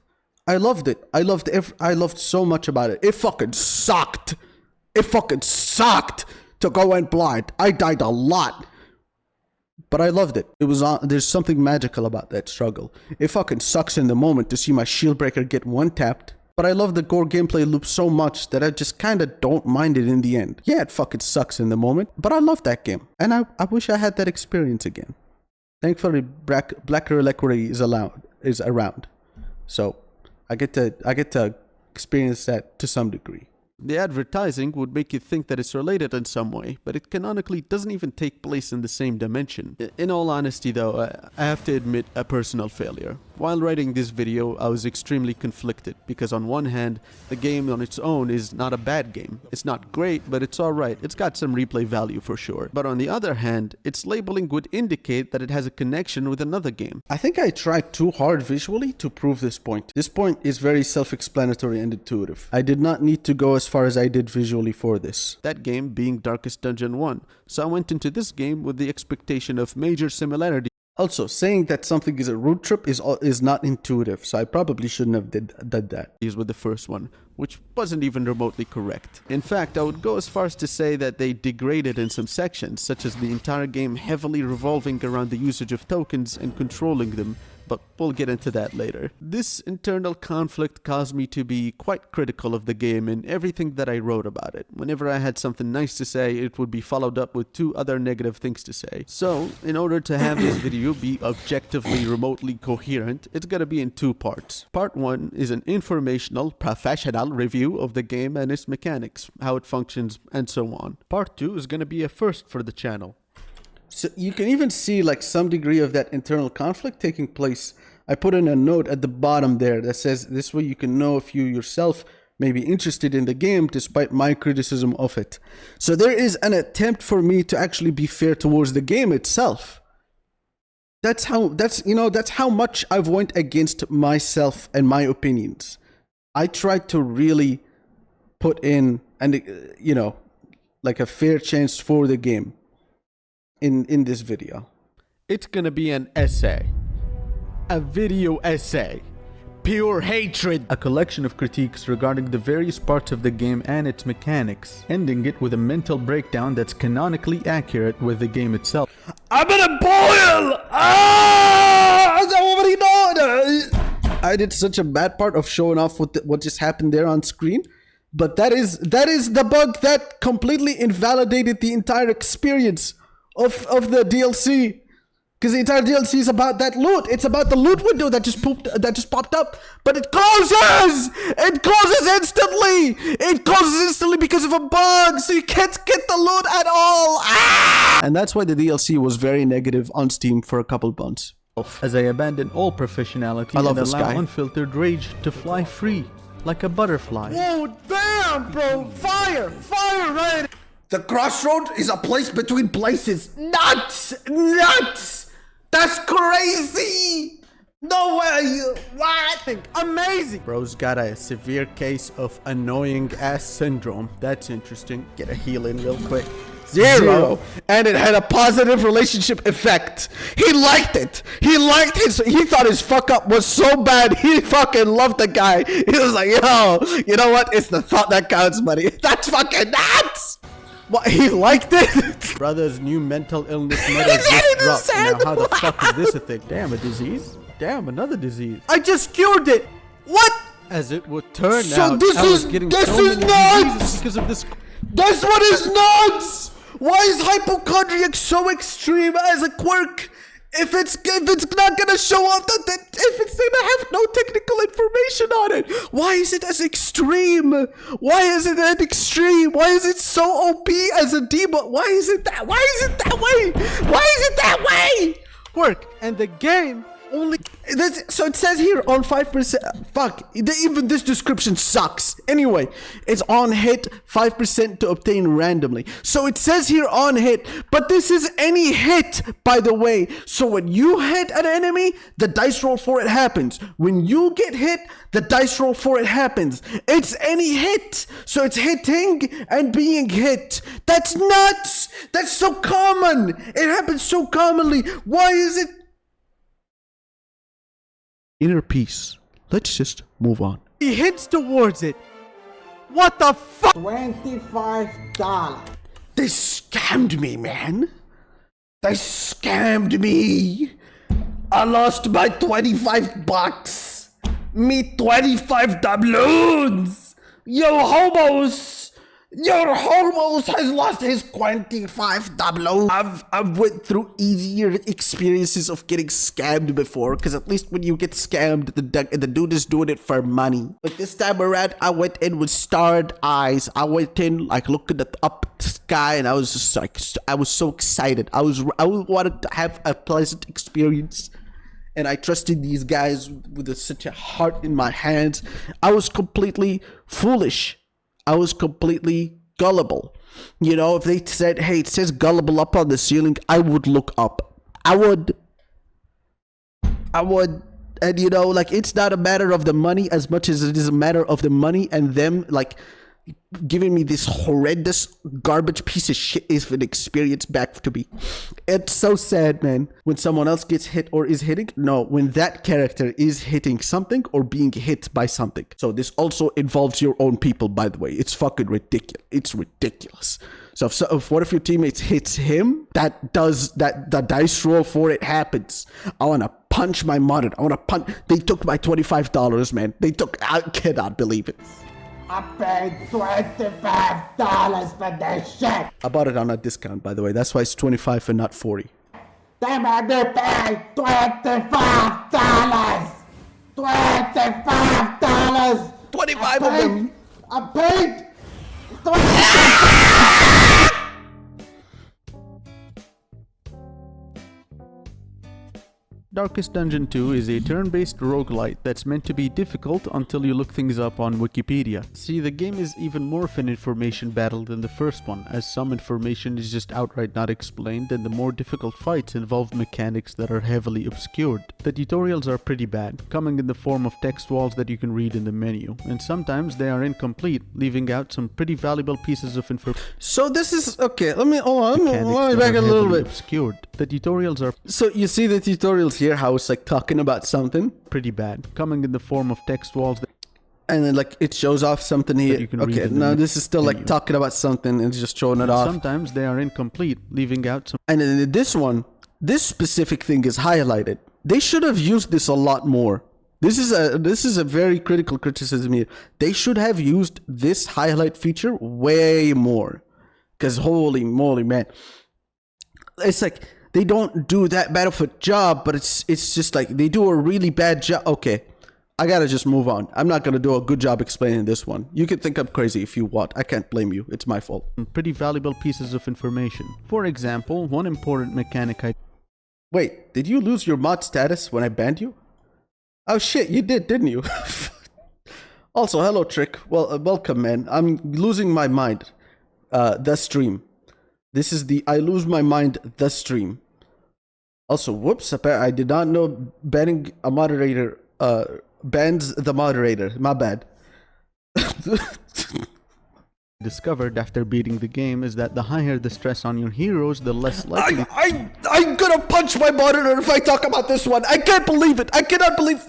I loved it. I loved so much about it. It fucking sucked. To go in blind. I died a lot, but I loved it. There's something magical about that struggle. It fucking sucks in the moment to see my shield breaker get one-tapped, but I love the gore gameplay loop so much that I just kind of don't mind it in the end. Yeah, it fucking sucks in the moment, but I love that game, and I wish I had that experience again. Thankfully, Black Reliquary is around, so I get to experience that to some degree. The advertising would make you think that it's related in some way, but it canonically doesn't even take place in the same dimension. In all honesty though, I have to admit a personal failure. While writing this video, I was extremely conflicted, because on one hand, the game on its own is not a bad game. It's not great, but it's alright. It's got some replay value for sure. But on the other hand, its labeling would indicate that it has a connection with another game. I think I tried too hard visually to prove this point. This point is very self-explanatory and intuitive. I did not need to go as far as I did visually for this. That game being Darkest Dungeon 1. So I went into this game with the expectation of major similarity. Also, saying that something is a road trip is not intuitive, so I probably shouldn't have did that. With the first one, which wasn't even remotely correct. In fact, I would go as far as to say that they degraded in some sections, such as the entire game heavily revolving around the usage of tokens and controlling them, but we'll get into that later. This internal conflict caused me to be quite critical of the game and everything that I wrote about it. Whenever I had something nice to say, it would be followed up with 2 other negative things to say. So, in order to have this video be objectively remotely coherent, it's gonna be in 2 parts. Part 1 is an informational, professional review of the game and its mechanics, how it functions, and so on. Part 2 is gonna be a first for the channel. So you can even see like some degree of that internal conflict taking place. I put in a note at the bottom there that says this way you can know if you yourself may be interested in the game despite my criticism of it. So there is an attempt for me to actually be fair towards the game itself. That's how much I've went against myself and my opinions. I tried to really put in like a fair chance for the game in this video. It's gonna be an essay. A video essay. Pure hatred. A collection of critiques regarding the various parts of the game and its mechanics, ending it with a mental breakdown that's canonically accurate with the game itself. I'm gonna boil! I already know! I did such a bad part of showing off what just happened there on screen. But that is the bug that completely invalidated the entire experience of the DLC, because the entire DLC is about that loot. It's about the loot window that just popped up, but it closes. It closes instantly. It closes instantly because of a bug, so you can't get the loot at all. And that's why the DLC was very negative on Steam for a couple months. As I abandon all professionality I love and this allow guy. unfiltered rage to fly free like a butterfly. Oh, damn, bro. Fire right. The crossroad is a place between places. Nuts! Nuts! That's crazy! No way! What? Amazing. Bro's got a severe case of annoying ass syndrome. That's interesting. Get a heal in real quick. Zero. And it had a positive relationship effect. He liked it. He liked it. He thought his fuck up was so bad. He fucking loved the guy. He was like, yo, you know what? It's the thought that counts, buddy. That's fucking nuts! What, he liked it? Brother's new mental illness medal just dropped. Now how the fuck is this a thing? Damn, a disease? Damn, another disease. I just cured it. What? As it would turn So out, this I was is- getting this so is many nuts! diseases because of this. This one is nuts! Why is hypochondriac so extreme as a quirk? If it's not gonna show up, if it's gonna have no technical information on it, why is it as extreme? Why is it that extreme? Why is it so OP as a demon? Why is it that? Why is it that way? Why is it that way? Quirk, and the game only. So it says here on 5%. Fuck, even this description sucks. Anyway, it's on hit 5% to obtain randomly. So it says here on hit, but this is any hit, by the way. So when you hit an enemy, the dice roll for it happens. When you get hit, the dice roll for it happens. It's any hit. So it's hitting and being hit. That's nuts. That's so common. It happens so commonly. Why is it? Inner peace. Let's just move on. He hits towards it. What the fuck? $25. They scammed me, man. They scammed me. I lost my 25 bucks. Me 25 doubloons. Yo, homos. Your hormones has lost his 25 double. I've went through easier experiences of getting scammed before, because at least when you get scammed, the dude is doing it for money. But this time around, I went in with starred eyes. I went in like looking at the up sky, and I was just like, I was so excited. I wanted to have a pleasant experience. And I trusted these guys with such a heart in my hands. I was completely foolish. I was completely gullible. You know, if they said, hey, it says gullible up on the ceiling, I would look up. I would. And you know, like, it's not a matter of the money as much as it is a matter of the money and them, like, giving me this horrendous garbage piece of shit is an experience back to me. It's so sad, man, when someone else gets hit or is hitting. No, when that character is hitting something or being hit by something. So this also involves your own people, by the way. It's fucking ridiculous. It's ridiculous. So if one of your teammates hits him, that the dice roll for it happens. I want to punch my monitor. I want to punch. They took my $25, man. I cannot believe it. I paid $25 for this shit. I bought it on a discount, by the way. That's why it's 25 and not 40. They made me pay $25. $25. 25 of them. I paid $25. Darkest Dungeon 2 is a turn-based roguelite that's meant to be difficult until you look things up on Wikipedia. See, the game is even more of an information battle than the first one, as some information is just outright not explained and the more difficult fights involve mechanics that are heavily obscured. The tutorials are pretty bad, coming in the form of text walls that you can read in the menu, and sometimes they are incomplete, leaving out some pretty valuable pieces of information. So this is, okay, let me back a little bit. Obscured. The tutorials are So you see the tutorials here, how it's like talking about something, pretty bad, coming in the form of text walls that and then like it shows off something here. you can read Okay, in the now this is still like menu. talking about something and it's just showing it off. Sometimes they are incomplete, leaving out some And then this one, this specific thing is highlighted. They should have used this a lot more. This is a very critical criticism here. They should have used this highlight feature way more. Because holy moly, man. It's like they don't do that bad of a job, but it's just like they do a really bad job. Okay, I gotta just move on. I'm not gonna do a good job explaining this one. You can think I'm crazy if you want. I can't blame you. It's my fault. pretty valuable pieces of information. For example, one important mechanic I Wait, did you lose your mod status when I banned you? Oh shit, you did, didn't you? Also, hello Trick. Well, welcome, man. I'm losing my mind. The stream. This is the I lose my mind the stream. Also, whoops, I did not know banning a moderator bans the moderator. My bad. discovered after beating the game is that the higher the stress on your heroes, the less likely I'm gonna punch my monitor if I talk about this one. I can't believe it. I cannot believe.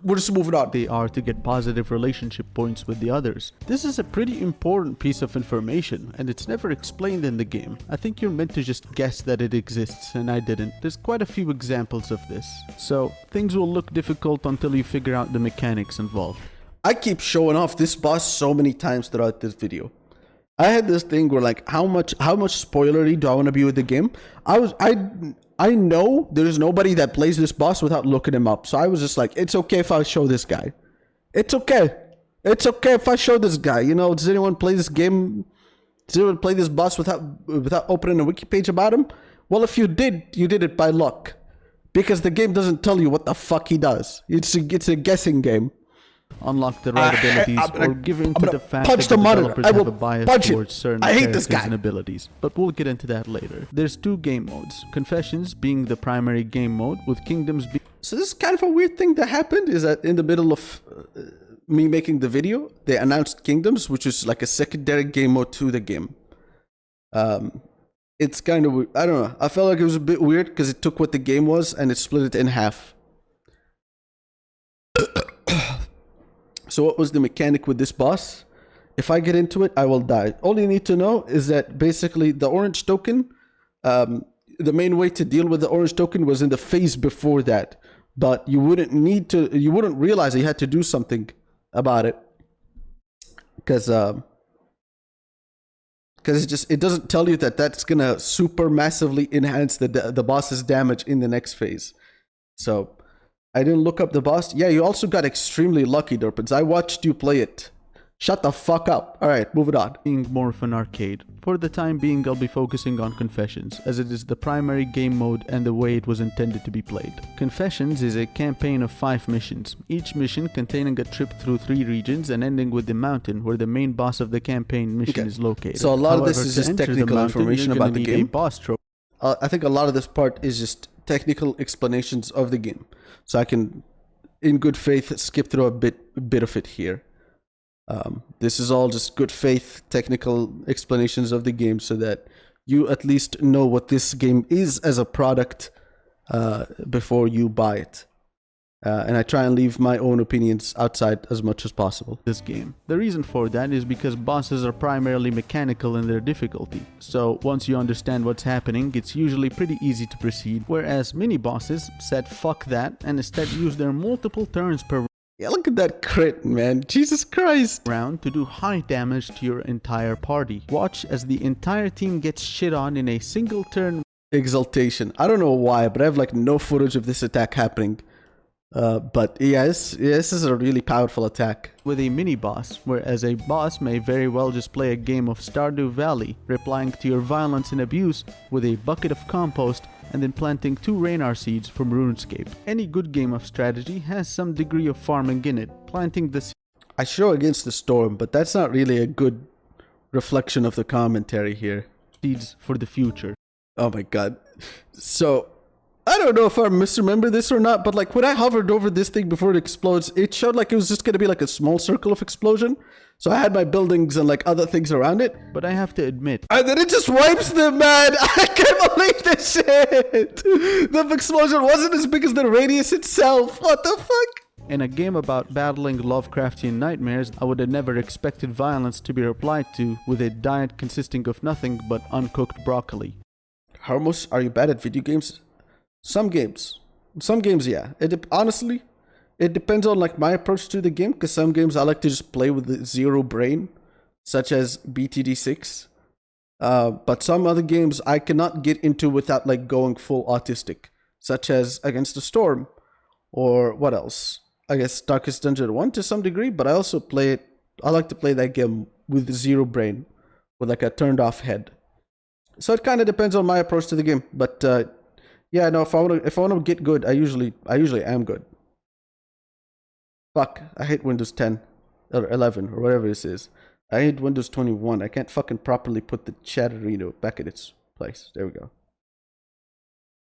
We're just moving on. they are to get positive relationship points with the others. This is a pretty important piece of information, and it's never explained in the game. I think you're meant to just guess that it exists, and I didn't. There's quite a few examples of this. So, things will look difficult until you figure out the mechanics involved. I keep showing off this boss so many times throughout this video. I had this thing where like how much spoilery do I want to be with the game? I know there's nobody that plays this boss without looking him up. So I was just like, it's okay if I show this guy. It's okay. It's okay if I show this guy. You know, does anyone play this game? Does anyone play this boss without opening a wiki page about him? Well, if you did it by luck. Because the game doesn't tell you what the fuck he does. It's a guessing game. Unlock the right abilities or give in to the fact punch that the the monitor. developers I will have a bias punch it. towards certain I hate this characters guy. and abilities, but we'll get into that later. There's two game modes, Confessions being the primary game mode, with Kingdoms being So this is kind of a weird thing that happened, is that in the middle of me making the video, they announced Kingdoms, which is like a secondary game mode to the game. It's kind of weird. I don't know. I felt like it was a bit weird because it took what the game was and it split it in half. So what was the mechanic with this boss? If I get into it, I will die. All you need to know is that basically the orange token, the main way to deal with the orange token was in the phase before that. But you wouldn't realize you had to do something about it. Because because it doesn't tell you that that's gonna super massively enhance the boss's damage in the next phase. So I didn't look up the boss. Yeah, you also got extremely lucky, Dorpins. I watched you play it. Shut the fuck up. All right, moving on. Being more of an arcade. For the time being, I'll be focusing on Confessions, as it is the primary game mode and the way it was intended to be played. Confessions is a campaign of 5 missions, each mission containing a trip through 3 regions and ending with the mountain where the main boss of the campaign mission is located. So a lot of this However, is to just enter the technical mountain, information you're gonna about the need a game. boss trophy. I think a lot of this part is just technical explanations of the game. So I can, in good faith, skip through a bit of it here. This is all just good faith technical explanations of the game so that you at least know what this game is as a product before you buy it. And I try and leave my own opinions outside as much as possible. This game. The reason for that is because bosses are primarily mechanical in their difficulty. So once you understand what's happening, it's usually pretty easy to proceed. Whereas mini bosses said fuck that and instead use their multiple turns per Yeah, look at that crit, man. Jesus Christ. round to do high damage to your entire party. Watch as the entire team gets shit on in a single turn. Exaltation. I don't know why, but I have like no footage of this attack happening. But yes, this is a really powerful attack. With a mini boss, whereas a boss may very well just play a game of Stardew Valley, replying to your violence and abuse with a bucket of compost and then planting 2 Raynar seeds from RuneScape. Any good game of strategy has some degree of farming in it, planting the I show against the storm, but that's not really a good reflection of the commentary here. seeds for the future. Oh my god. So, I don't know if I misremember this or not, but like when I hovered over this thing before it explodes, it showed like it was just gonna be like a small circle of explosion. So I had my buildings and like other things around it. But I have to admit, And then it just wipes them, man! I can't believe this shit! The explosion wasn't as big as the radius itself. What the fuck? in a game about battling Lovecraftian nightmares, I would have never expected violence to be replied to with a diet consisting of nothing but uncooked broccoli. Harmos, are you bad at video games? Some games. Some games, yeah. Honestly, it depends on like my approach to the game, because some games I like to just play with zero brain, such as BTD6. But some other games I cannot get into without like going full autistic, such as Against the Storm, or what else? I guess Darkest Dungeon 1 to some degree, but I also play it, I like to play that game with zero brain, with like a turned off head. So it kind of depends on my approach to the game, but yeah, no, if I want to get good, I usually am good. Fuck, I hate Windows 10 or 11 or whatever this is. I hate Windows 21. I can't fucking properly put the chatterino back in its place. There we go.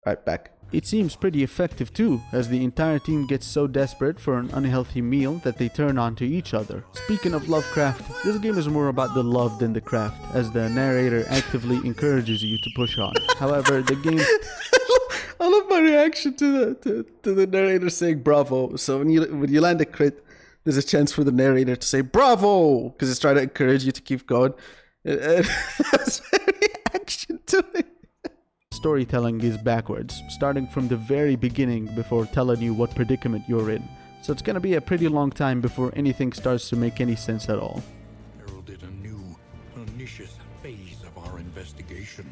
Alright, back. It seems pretty effective too, as the entire team gets so desperate for an unhealthy meal that they turn onto each other. Speaking of Lovecraft, this game is more about the love than the craft, as the narrator actively encourages you to push on. However, the game... I love my reaction to the narrator saying bravo. So when you land a crit, there's a chance for the narrator to say bravo, because it's trying to encourage you to keep going. That's my reaction to it. Storytelling is backwards, starting from the very beginning before telling you what predicament you're in. So it's gonna be a pretty long time before anything starts to make any sense at all. Heralded a new, pernicious phase of our investigation.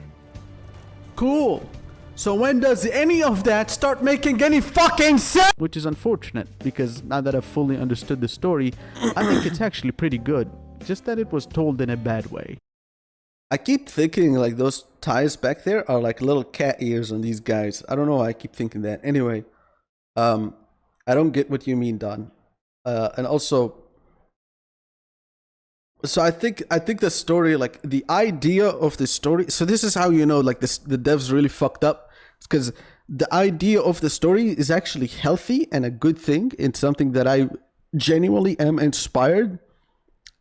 Cool! So when does any of that start making any fucking sense? Which is unfortunate, because now that I've fully understood the story, I think it's actually pretty good. Just that it was told in a bad way. I keep thinking like those ties back there are like little cat ears on these guys. I don't know why I keep thinking that. Anyway, I don't get what you mean, Don. And also, so I think the story, like the idea of the story. So this is how you know like this, the devs really fucked up. It's because the idea of the story is actually healthy and a good thing. It's something that I genuinely am inspired.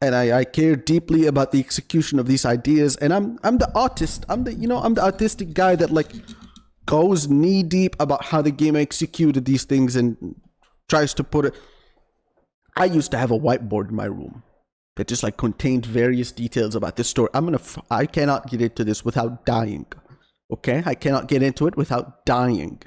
And I care deeply about the execution of these ideas. And I'm the artist. I'm the artistic guy that like goes knee deep about how the game executed these things and tries to put it. I used to have a whiteboard in my room that just like contained various details about this story. I cannot get into this without dying. Okay? I cannot get into it without dying.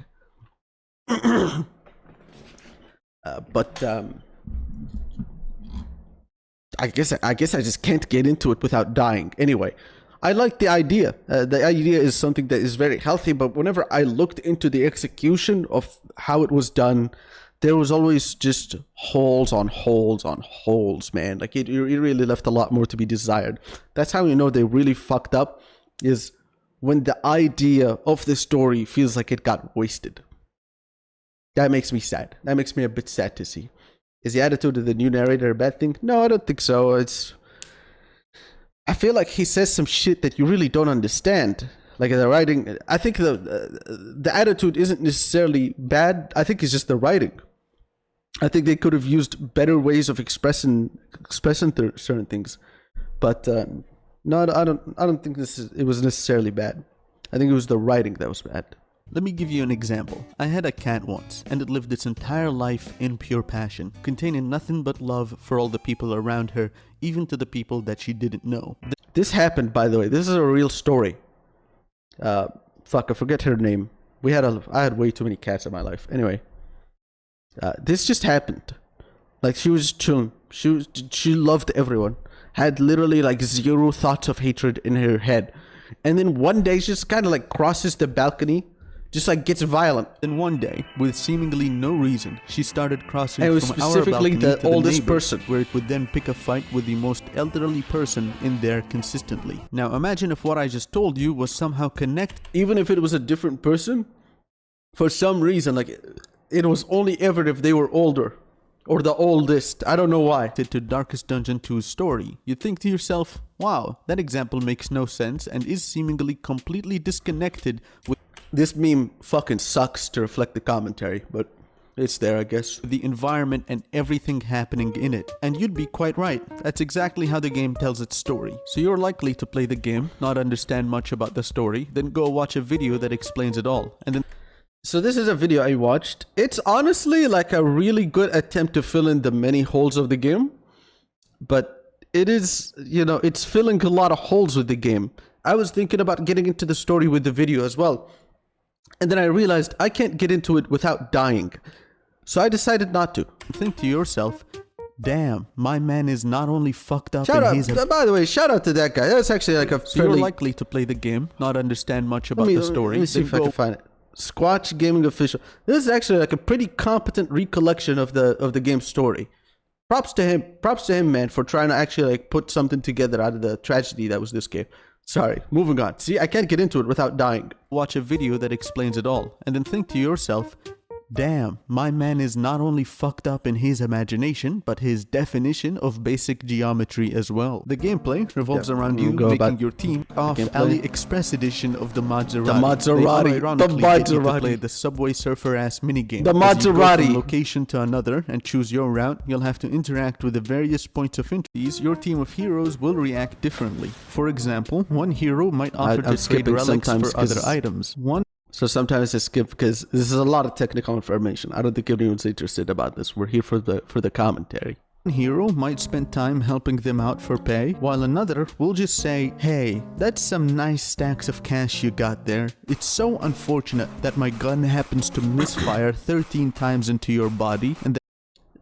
I guess I just can't get into it without dying. Anyway, I like the idea. The idea is something that is very healthy, but whenever I looked into the execution of how it was done, there was always just holes on holes on holes, man. Like it really left a lot more to be desired. That's how you know they really fucked up, is when the idea of the story feels like it got wasted. That makes me sad. That makes me a bit sad to see. Is the attitude of the new narrator a bad thing? No, I don't think so. I feel like he says some shit that you really don't understand. Like the writing, I think the attitude isn't necessarily bad. I think it's just the writing. I think they could have used better ways of expressing certain things. But no, I don't think it was necessarily bad. I think it was the writing that was bad. Let me give you an example. I had a cat once, and it lived its entire life in pure passion, containing nothing but love for all the people around her, even to the people that she didn't know. This happened, by the way. This is a real story. I forget her name. I had way too many cats in my life. Anyway, this just happened. Like, she was chilling. She loved everyone. Had literally like zero thoughts of hatred in her head. And then one day she just kind of like crosses the balcony, just like gets violent. Then one day, with seemingly no reason, she started crossing And it was from our specifically balcony the to oldest neighbors, person. where it would then pick a fight with the most elderly person in there consistently. Now imagine if what I just told you was somehow connected Even if it was a different person, for some reason, like it was only ever if they were older or the oldest. I don't know why. to Darkest Dungeon 2's story. You'd think to yourself, wow, that example makes no sense and is seemingly completely disconnected with This meme fucking sucks to reflect the commentary, but it's there, I guess. the environment and everything happening in it. And you'd be quite right. That's exactly how the game tells its story. So you're likely to play the game, not understand much about the story, then go watch a video that explains it all. And then So this is a video I watched. It's honestly like a really good attempt to fill in the many holes of the game. But it is, it's filling a lot of holes with the game. I was thinking about getting into the story with the video as well. And then I realized I can't get into it without dying. So I decided not to. think to yourself, damn, my man is not only fucked up Shout in out, his... by the way, shout out to that guy. That's actually like a So you're fairly... likely to play the game, not understand much about the story. Let me see then if I can find it. Squatch Gaming Official. This is actually like a pretty competent recollection of the game's story. Props to him, man, for trying to actually like put something together out of the tragedy that was this game. Sorry, moving on. See, I can't get into it without dying. Watch a video that explains it all, and then think to yourself, damn, my man is not only fucked up in his imagination, but his definition of basic geometry as well. The gameplay revolves around you making your team off AliExpress edition of the Maserati. The Maserati. They ironically The get you to Maserati. play the Subway Surfer ass minigame. The As you go Maserati. from location to another and choose your route, you'll have to interact with the various points of interest. Your team of heroes will react differently. For example, one hero might offer I'm to trade skipping relics sometimes for other 'cause- items. One So sometimes I skip because this is a lot of technical information. I don't think anyone's interested about this. We're here for the commentary. hero might spend time helping them out for pay, while another will just say, hey, that's some nice stacks of cash you got there. It's so unfortunate that my gun happens to misfire 13 times into your body, and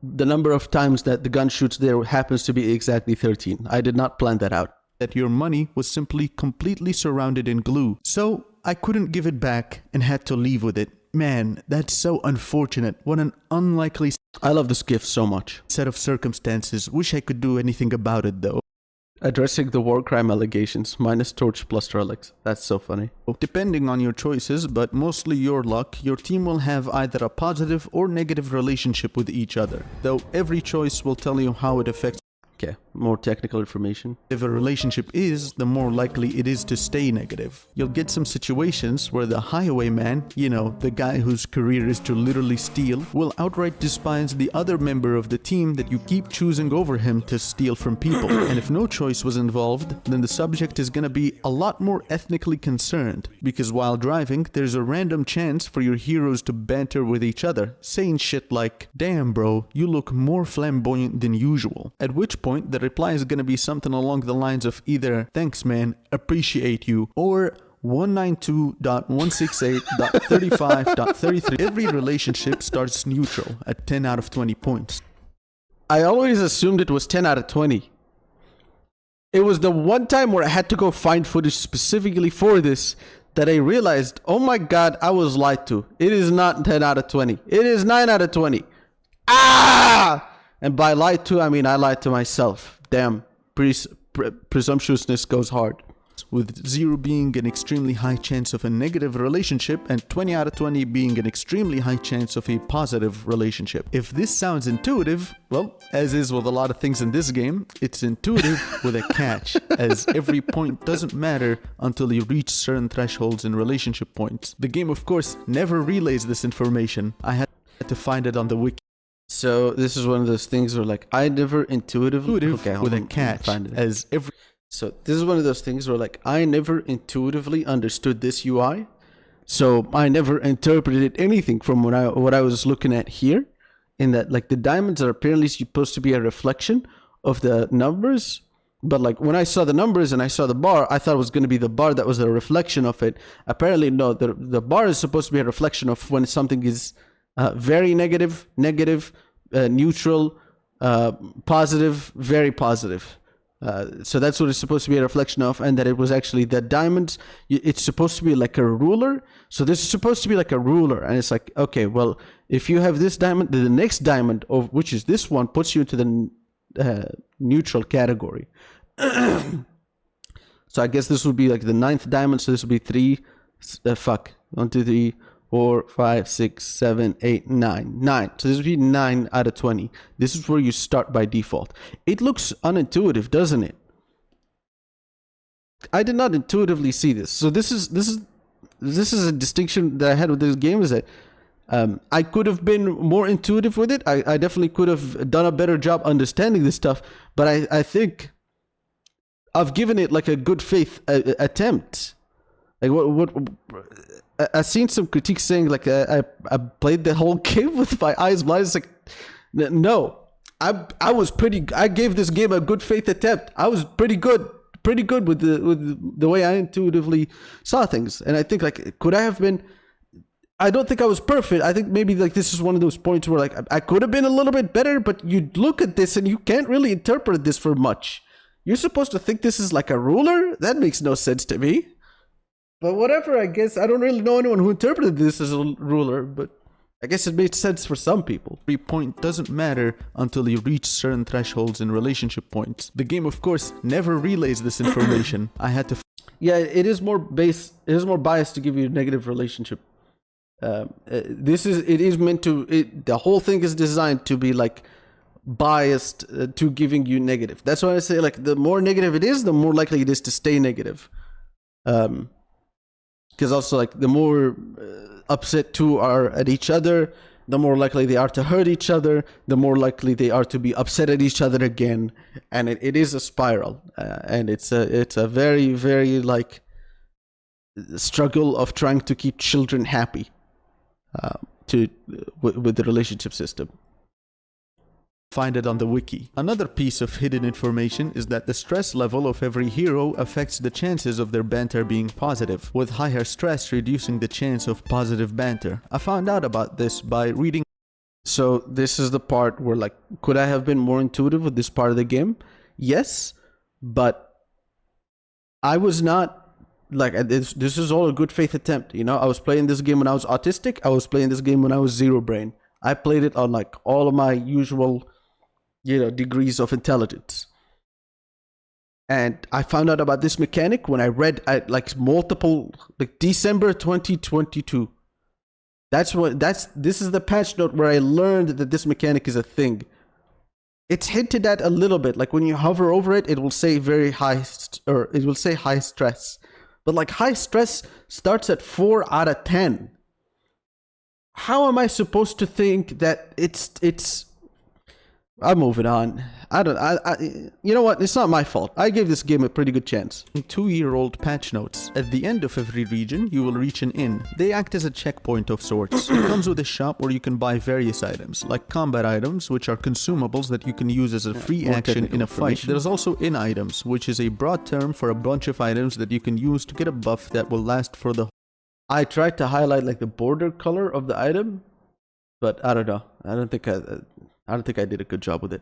The number of times that the gun shoots there happens to be exactly 13. I did not plan that out. that your money was simply completely surrounded in glue. So I couldn't give it back and had to leave with it. Man, that's so unfortunate. What an unlikely I love this gift so much. set of circumstances. Wish I could do anything about it though. Addressing the war crime allegations, minus torch plus relics. That's so funny. Depending on your choices, but mostly your luck, your team will have either a positive or negative relationship with each other, though every choice will tell you how it affects. Okay, more technical information. If a relationship is, the more likely it is to stay negative. You'll get some situations where the highwayman, the guy whose career is to literally steal, will outright despise the other member of the team that you keep choosing over him to steal from people. And if no choice was involved, then the subject is gonna be a lot more ethnically concerned, because while driving, there's a random chance for your heroes to banter with each other, saying shit like, damn bro, you look more flamboyant than usual. At which point, the reply is gonna be something along the lines of either, thanks man, appreciate you, or 192.168.35.33. Every relationship starts neutral at 10 out of 20 points. I always assumed it was 10 out of 20. it was the one time where I had to go find footage specifically for this that I realized, oh my god, I was lied to. It is not 10 out of 20. It is 9 out of 20. Ah! And by lied to, I mean I lied to myself. Damn, presumptuousness goes hard. With 0 being an extremely high chance of a negative relationship and 20 out of 20 being an extremely high chance of a positive relationship. If this sounds intuitive, well, as is with a lot of things in this game, it's intuitive with a catch, as every point doesn't matter until you reach certain thresholds in relationship points. The game, of course, never relays this information. I had to find it on the wiki. So this is one of those things where like I never intuitively With a catch, as every... So this is one of those things where like I never intuitively understood this UI. So I never interpreted anything from what I was looking at here. In that like the diamonds are apparently supposed to be a reflection of the numbers. But like when I saw the numbers and I saw the bar, I thought it was going to be the bar that was a reflection of it. Apparently no, the bar is supposed to be a reflection of when something is very negative, neutral, positive, very positive. So that's what it's supposed to be a reflection of, and that it was actually the diamonds. It's supposed to be like a ruler. So this is supposed to be like a ruler, and it's like, okay, well, if you have this diamond, the next diamond, of which is this one, puts you into the neutral category. So I guess this would be like the 9th diamond. So this would be 3. 1, 2, 3, 4, 5, 6, 7, 8, 9. 9. So this would be 9 out of 20. This is where you start by default. It looks unintuitive, doesn't it? I did not intuitively see this. So this is a distinction that I had with this game, is that I could have been more intuitive with it. I definitely could have done a better job understanding this stuff, but I think I've given it like a good faith attempt. Like what I've seen some critiques saying like I played the whole game with my eyes blind. It's like, no, I gave this game a good faith attempt. I was pretty good with the way I intuitively saw things. And I think like, could I have been? I don't think I was perfect. I think maybe like this is one of those points where like I could have been a little bit better, but you look at this and you can't really interpret this for much. You're supposed to think this is like a ruler? That makes no sense to me. But whatever, I guess. I don't really know anyone who interpreted this as a ruler, but I guess it made sense for some people. Every point doesn't matter until you reach certain thresholds in relationship points. The game, of course, never relays this information. I had to... Yeah, it is more biased to give you a negative relationship. It is meant to... the whole thing is designed to be like biased to giving you negative. That's why I say like the more negative it is, the more likely it is to stay negative. Because also like the more upset two are at each other, the more likely they are to hurt each other, the more likely they are to be upset at each other again, and it is a spiral, and it's a very, very like struggle of trying to keep children happy with the relationship system. Find it on the wiki. Another piece of hidden information is that the stress level of every hero affects the chances of their banter being positive, with higher stress reducing the chance of positive banter. I found out about this by reading. So this is the part where like, could I have been more intuitive with this part of the game? Yes, but I was not like, this is all a good faith attempt. You know, I was playing this game when I was autistic. I was playing this game when I was zero brain. I played it on like all of my usual, degrees of intelligence. And I found out about this mechanic when I read like December 2022. This is the patch note where I learned that this mechanic is a thing. It's hinted at a little bit, like when you hover over it, it will say very high, or it will say high stress. But like high stress starts at 4 out of 10. How am I supposed to think that it's I'm moving on. You know what? It's not my fault. I gave this game a pretty good chance. 2-year-old patch notes. At the end of every region, you will reach an inn. They act as a checkpoint of sorts. It comes with a shop where you can buy various items, like combat items, which are consumables that you can use as a free action in a fight. There's also inn items, which is a broad term for a bunch of items that you can use to get a buff that will last for the... I tried to highlight like the border color of the item, but I don't know. I don't think I did a good job with it.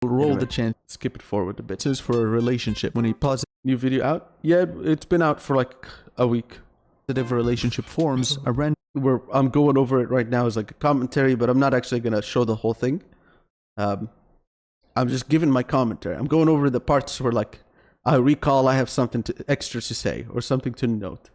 roll the chance. Skip it forward a bit. This is for a relationship. When he pauses, new video out? Yeah, it's been out for like a week. Positive relationship forms a random. Where I'm going over it right now is like a commentary, but I'm not actually gonna show the whole thing. I'm just giving my commentary. I'm going over the parts where like I recall I have something extra to say or something to note,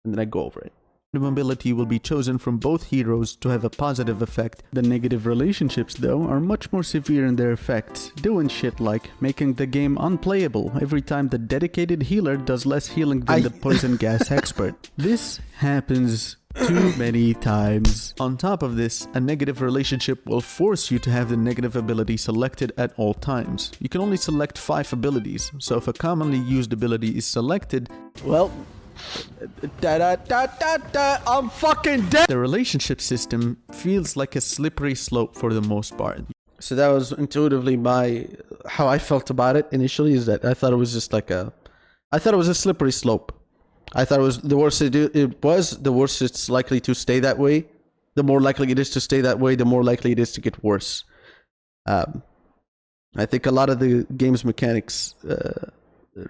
and then I go over it. Ability will be chosen from both heroes to have a positive effect. The negative relationships, though, are much more severe in their effects, doing shit like making the game unplayable every time the dedicated healer does less healing than the poison gas expert. This happens too many times. On top of this, a negative relationship will force you to have the negative ability selected at all times. You can only select 5 abilities, so if a commonly used ability is selected, Well, I'm fucking dead. the relationship system feels like a slippery slope for the most part. So that was intuitively how I felt about it initially, is that I thought it was just like I thought it was a slippery slope. I thought it was the worse it was, the worse it's likely to stay that way. The more likely it is to stay that way, the more likely it is to get worse. I think a lot of the game's mechanics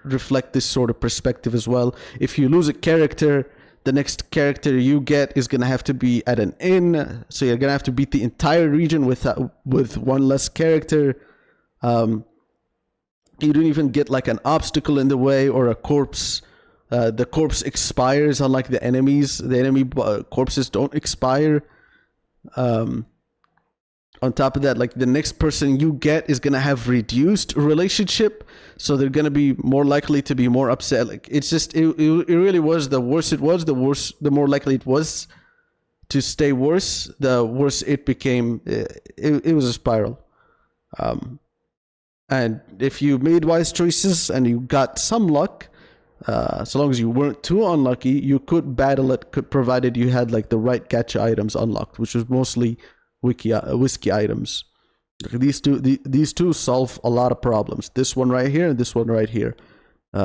reflect this sort of perspective as well. If you lose a character, the next character you get is going to have to be at an inn, so you're going to have to beat the entire region with one less character. You don't even get like an obstacle in the way or a corpse. The corpse expires, unlike the enemies. The enemy corpses don't expire. On top of that, like the next person you get is gonna have reduced relationship, so they're gonna be more likely to be more upset. Like it's just it really was, the worse it was, the more likely it was to stay worse. The worse it became. It was a spiral. And if you made wise choices and you got some luck, so long as you weren't too unlucky, you could battle it, provided you had like the right gacha items unlocked, which was mostly whiskey items. These two solve a lot of problems. This one right here and this one right here.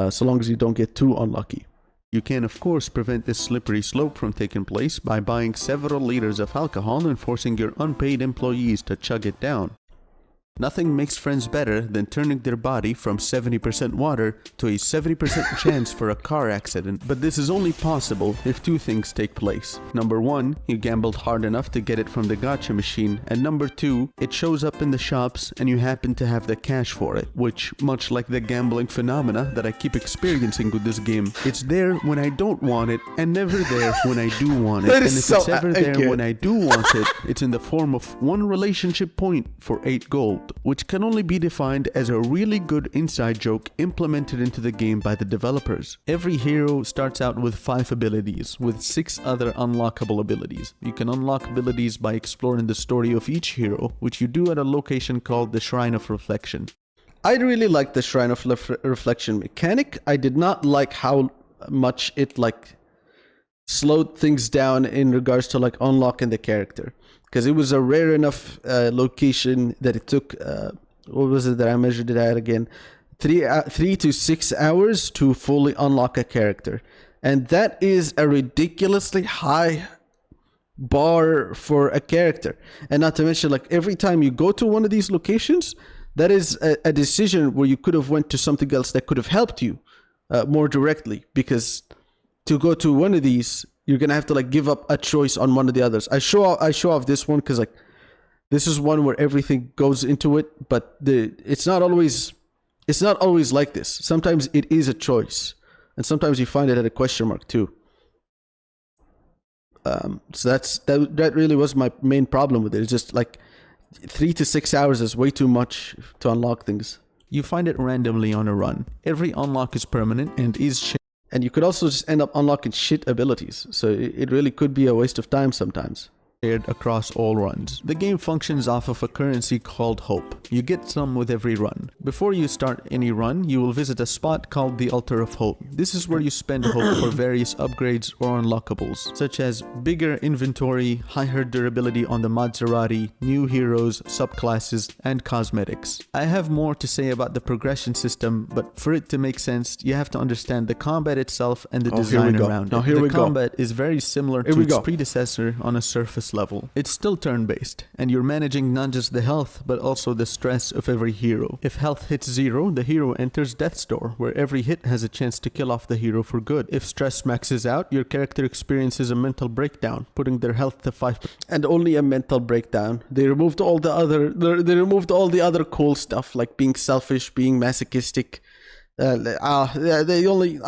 So long as you don't get too unlucky. You can, of course, prevent this slippery slope from taking place by buying several liters of alcohol and forcing your unpaid employees to chug it down. Nothing makes friends better than turning their body from 70% water to a 70% chance for a car accident. But this is only possible if 2 things take place. Number 1, you gambled hard enough to get it from the gacha machine. And number 2, it shows up in the shops and you happen to have the cash for it. Which, much like the gambling phenomena that I keep experiencing with this game, it's there when I don't want it and never there when I do want it. That And is if so it's ever there accurate. when I do want it, it's in the form of 1 relationship point for 8 gold. Which can only be defined as a really good inside joke implemented into the game by the developers. Every hero starts out with 5 abilities, with 6 other unlockable abilities. You can unlock abilities by exploring the story of each hero, which you do at a location called the Shrine of Reflection. I really liked the Shrine of Reflection mechanic. I did not like how much it like slowed things down in regards to like unlocking the character, because it was a rare enough location that it took what was it that I measured it at again, 3 to 6 hours to fully unlock a character, and that is a ridiculously high bar for a character. And not to mention, like every time you go to one of these locations, that is a decision where you could have went to something else that could have helped you more directly, because to go to one of these, you're gonna have to like give up a choice on one of the others. I show off this one because like this is one where everything goes into it, but it's not always like this. Sometimes it is a choice, and sometimes you find it at a question mark too. So that really was my main problem with it. It's just like 3 to 6 hours is way too much to unlock things. You find it randomly on a run. Every unlock is permanent and is And you could also just end up unlocking shit abilities. So it really could be a waste of time sometimes. shared across all runs. The game functions off of a currency called hope. You get some with every run. Before you start any run, you will visit a spot called the Altar of Hope. This is where you spend hope for various upgrades or unlockables, such as bigger inventory, higher durability on the Maserati, new heroes, subclasses, and cosmetics. I have more to say about the progression system, but for it to make sense, you have to understand the combat itself and the design around it. Here The we go. combat is very similar to its predecessor on a surface this level. It's still turn-based, and you're managing not just the health, but also the stress of every hero. If health hits 0, the hero enters Death's Door, where every hit has a chance to kill off the hero for good. If stress maxes out, your character experiences a mental breakdown, putting their health to 5%. And only a mental breakdown. They removed all the other cool stuff, like being selfish, being masochistic. They only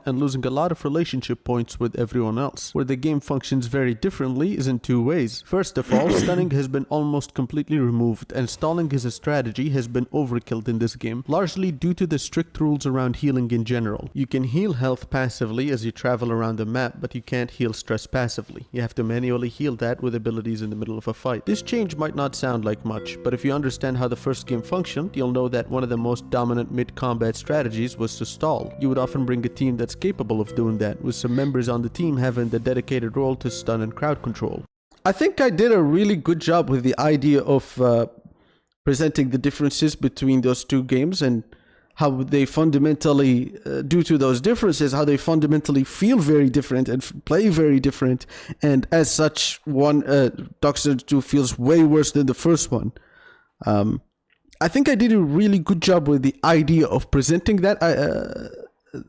And losing a lot of relationship points with everyone else. Where the game functions very differently is in 2 ways. First of all, stunning has been almost completely removed, and stalling as a strategy has been overkilled in this game, largely due to the strict rules around healing in general. You can heal health passively as you travel around the map, but you can't heal stress passively. You have to manually heal that with abilities in the middle of a fight. This change might not sound like much, but if you understand how the first game functioned, you'll know that one of the most dominant mid-combat strategies was to stall. You would often bring a team that's capable of doing that, with some members on the team having the dedicated role to stun and crowd control. I think I did a really good job with the idea of presenting the differences between those two games and how they fundamentally, due to those differences, how they fundamentally feel very different and play very different. And as such, Dark Souls 2 feels way worse than the first one. I think I did a really good job with the idea of presenting that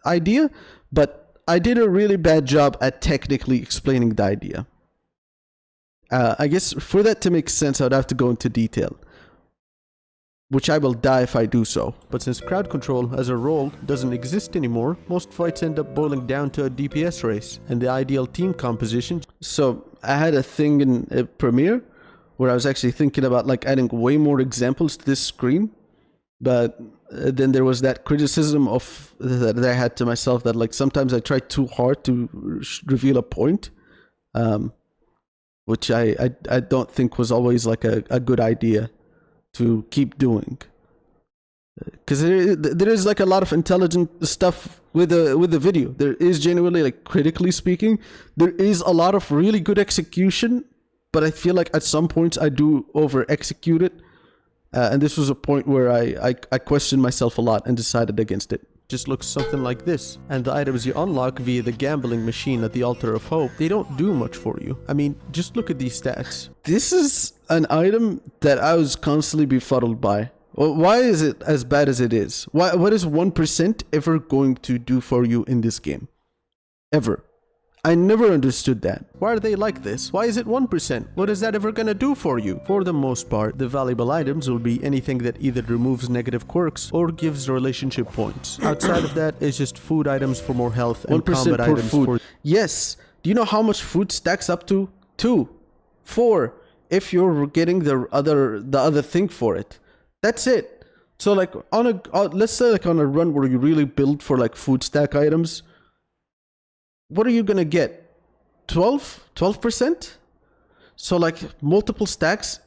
idea, but I did a really bad job at technically explaining the idea. I guess for that to make sense, I would have to go into detail, which I will die if I do so. But since crowd control as a role doesn't exist anymore, most fights end up boiling down to a DPS race and the ideal team composition. So I had a thing in Premiere where I was actually thinking about like adding way more examples to this screen, but then there was that criticism of that I had to myself that like sometimes I try too hard to reveal a point, which I don't think was always like a good idea to keep doing, because there is like a lot of intelligent stuff with the video. There is genuinely, like, critically speaking, there is a lot of really good execution, but I feel like at some points I do over execute it, and this was a point where I questioned myself a lot and decided against it. Just looks something like this, and the items you unlock via the gambling machine at the Altar of Hope, they don't do much for you. I mean, just look at these stats. This is an item that I was constantly befuddled by. Well, why is it as bad as it is? What is 1% ever going to do for you in this game? Ever. I never understood that. Why are they like this? Why is it 1%? What is that ever gonna do for you? For the most part, the valuable items will be anything that either removes negative quirks or gives relationship points. Outside of that, it's just food items for more health and 1% combat per items food. for... Yes. Do you know how much food stacks up to? 2, 4. If you're getting the other thing for it. That's it. So like let's say like on a run where you really build for like food stack items, what are you gonna get? 12%? So like multiple stacks,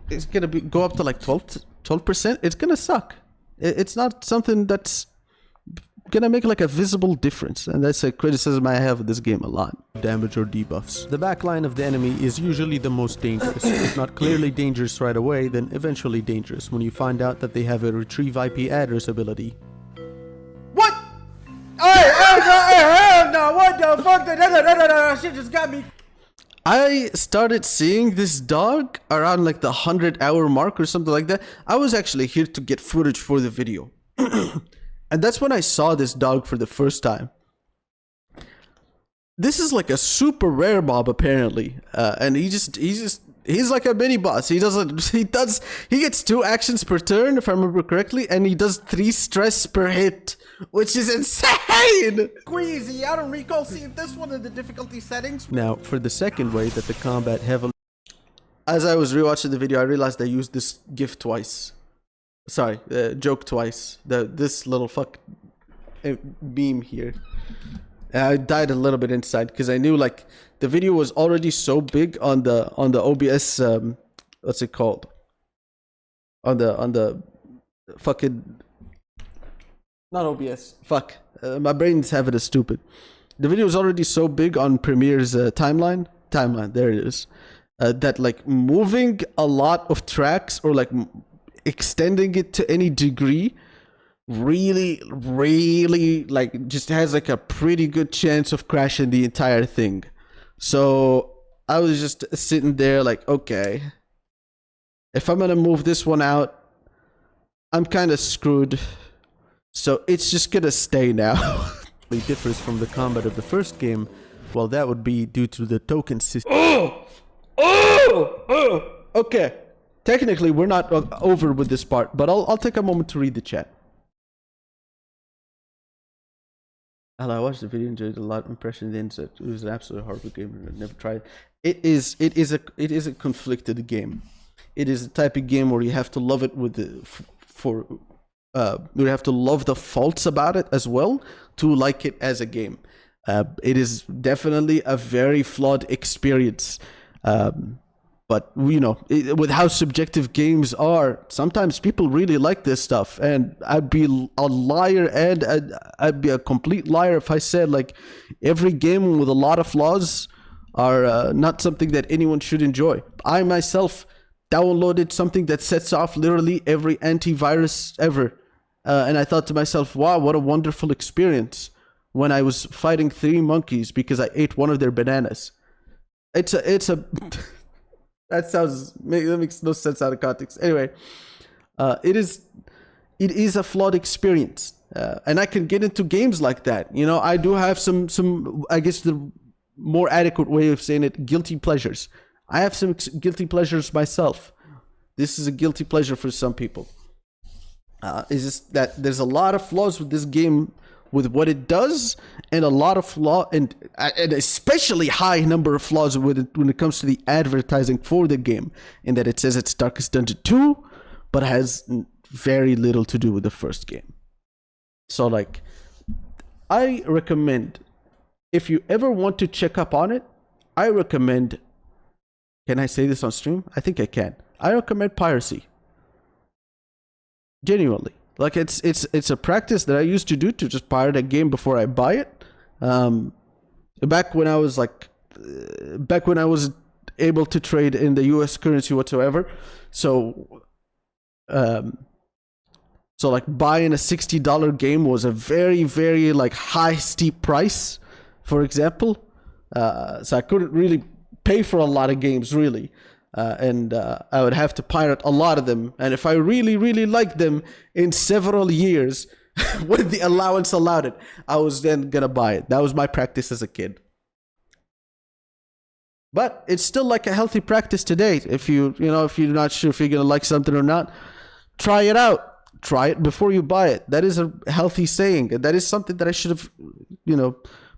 it's gonna go up to like 12%. It's gonna suck. It's not something that's gonna make like a visible difference, and that's a criticism I have of this game a lot. Damage or debuffs. The backline of the enemy is usually the most dangerous. If not clearly dangerous right away, then eventually dangerous when you find out that they have a retrieve IP address ability. What? Hey, no, what the fuck? That shit just got me. I started seeing this dog around like the 100-hour mark or something like that. I was actually here to get footage for the video. And that's when I saw this dog for the first time. This is like a super rare mob apparently, and he's like a mini boss. He gets 2 actions per turn if I remember correctly, and he does 3 stress per hit, which is insane. Squeezy, I don't recall seeing this one in the difficulty settings. Now, for the second way that the combat heavily... As I was rewatching the video, I realized I used this gif twice. Sorry, joke twice. This little fuck meme here. I died a little bit inside because I knew like the video was already so big on the OBS. What's it called? On the fucking not OBS. Fuck. My brain's having a stupid. The video was already so big on Premiere's timeline. There it is. That like moving a lot of tracks or like extending it to any degree really like just has like a pretty good chance of crashing the entire thing. So I was just sitting there like, okay, if I'm gonna move this one out, I'm kind of screwed. So it's just gonna stay now. It differs from the combat of the first game. Well, that would be due to the token system. Okay. Technically, we're not over with this part, but I'll take a moment to read the chat. Hello, I watched the video, enjoyed a lot. Impression the insert. It was an absolute horrible game. I never tried. It is a conflicted game. It is a type of game where you have to love it with you have to love the faults about it as well to like it as a game. It is definitely a very flawed experience. But, you know, with how subjective games are, sometimes people really like this stuff. And I'd be a liar and I'd be a complete liar if I said, like, every game with a lot of flaws are not something that anyone should enjoy. I myself downloaded something that sets off literally every antivirus ever. And I thought to myself, wow, what a wonderful experience when I was fighting 3 monkeys because I ate one of their bananas. It's a... That makes no sense out of context. Anyway, it is a flawed experience, and I can get into games like that. You know, I do have some I guess the more adequate way of saying it, guilty pleasures. I have some guilty pleasures myself. This is a guilty pleasure for some people. Is just that there's a lot of flaws with this game, with what it does, and a lot of flaw, and especially high number of flaws with it when it comes to the advertising for the game, in that it says it's Darkest Dungeon 2, but has very little to do with the first game. So, like, I recommend, if you ever want to check up on it, I recommend, can I say this on stream? I think I can. I recommend piracy. Genuinely. Like, it's a practice that I used to do, to just pirate a game before I buy it. Back when I was able to trade in the US currency whatsoever. So like buying a $60 game was a very, very like high, steep price, for example. So I couldn't really pay for a lot of games, really. And I would have to pirate a lot of them. And if I really, really liked them in several years, when the allowance allowed it, I was then gonna buy it. That was my practice as a kid. But it's still like a healthy practice today. If you're not sure if you're gonna like something or not, try it out. Try it before you buy it. That is a healthy saying. And that is something that I should have,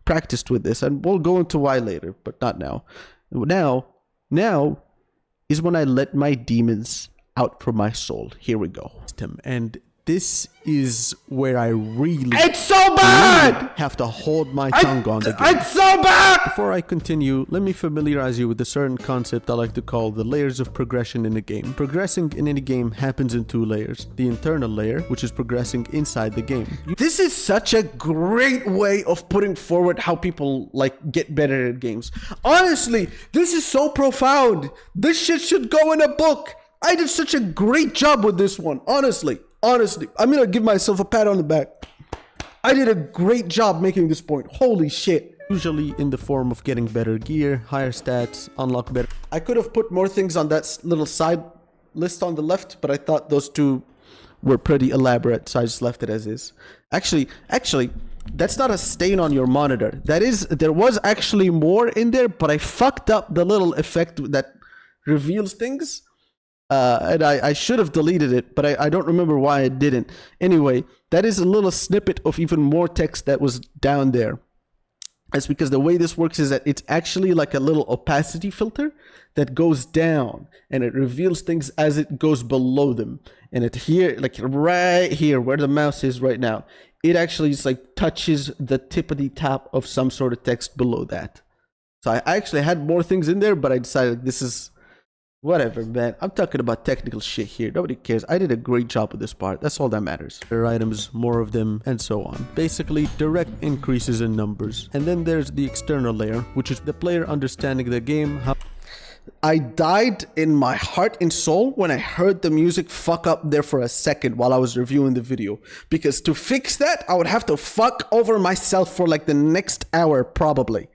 practiced with this. And we'll go into why later, but not now. Now is when I let my demons out from my soul. Here we go. And this is where I really, It's so bad! have to hold my tongue on the game. It's so bad! Before I continue, let me familiarize you with a certain concept I like to call the layers of progression in a game. Progressing in any game happens in 2 layers. The internal layer, which is progressing inside the game. This is such a great way of putting forward how people like get better at games. Honestly, this is so profound. This shit should go in a book. I did such a great job with this one. Honestly, I'm gonna give myself a pat on the back. I did a great job making this point. Holy shit. Usually in the form of getting better gear, higher stats, unlock better... I could have put more things on that little side list on the left, but I thought those 2 were pretty elaborate, so I just left it as is. Actually, that's not a stain on your monitor. There was actually more in there, but I fucked up the little effect that reveals things. And I should have deleted it, but I don't remember why I didn't. Anyway, that is a little snippet of even more text that was down there. That's because the way this works is that it's actually like a little opacity filter that goes down, and it reveals things as it goes below them. And it here, like right here where the mouse is right now, it actually just like touches the tippity top of some sort of text below that. So I actually had more things in there, but I decided this is... whatever, man. I'm talking about technical shit here. Nobody cares. I did a great job with this part. That's all that matters. Better items, more of them, and so on. Basically, direct increases in numbers. And then there's the external layer, which is the player understanding the game, how... I died in my heart and soul when I heard the music fuck up there for a second while I was reviewing the video. Because to fix that, I would have to fuck over myself for like the next hour, probably.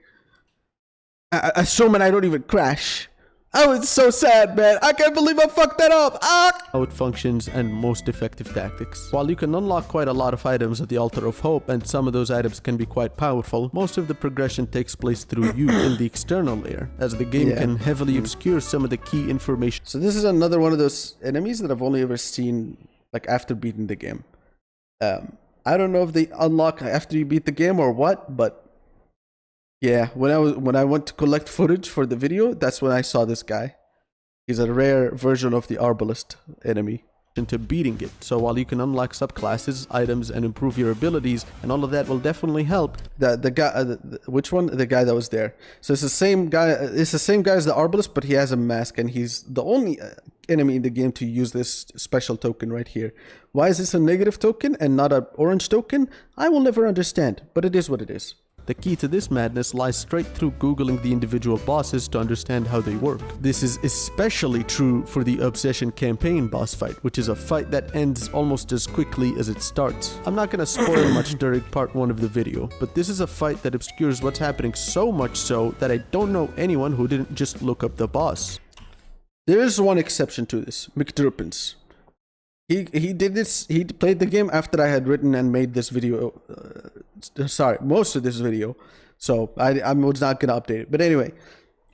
Assuming I don't even crash. I was so sad, man. I can't believe I fucked that up. How it functions and most effective tactics. While you can unlock quite a lot of items at the Altar of Hope, and some of those items can be quite powerful, most of the progression takes place through you in the external layer, as the game can heavily obscure some of the key information. So this is another one of those enemies that I've only ever seen like after beating the game. I don't know if they unlock after you beat the game or what, but yeah, when I went to collect footage for the video, that's when I saw this guy. He's a rare version of the Arbalist enemy. Into beating it. So while you can unlock subclasses, items, and improve your abilities, and all of that will definitely help. The guy, which one? The guy that was there. So it's the same guy. It's the same guy as the Arbalist, but he has a mask, and he's the only enemy in the game to use this special token right here. Why is this a negative token and not an orange token? I will never understand, but it is what it is. The key to this madness lies straight through Googling the individual bosses to understand how they work. This is especially true for the Obsession campaign boss fight, which is a fight that ends almost as quickly as it starts. I'm not gonna spoil much during part 1 of the video, but this is a fight that obscures what's happening so much so that I don't know anyone who didn't just look up the boss. There is one exception to this, McDurpins. He did this. He played the game after I had written and made this video. Most of this video. So I was not gonna update it. But anyway,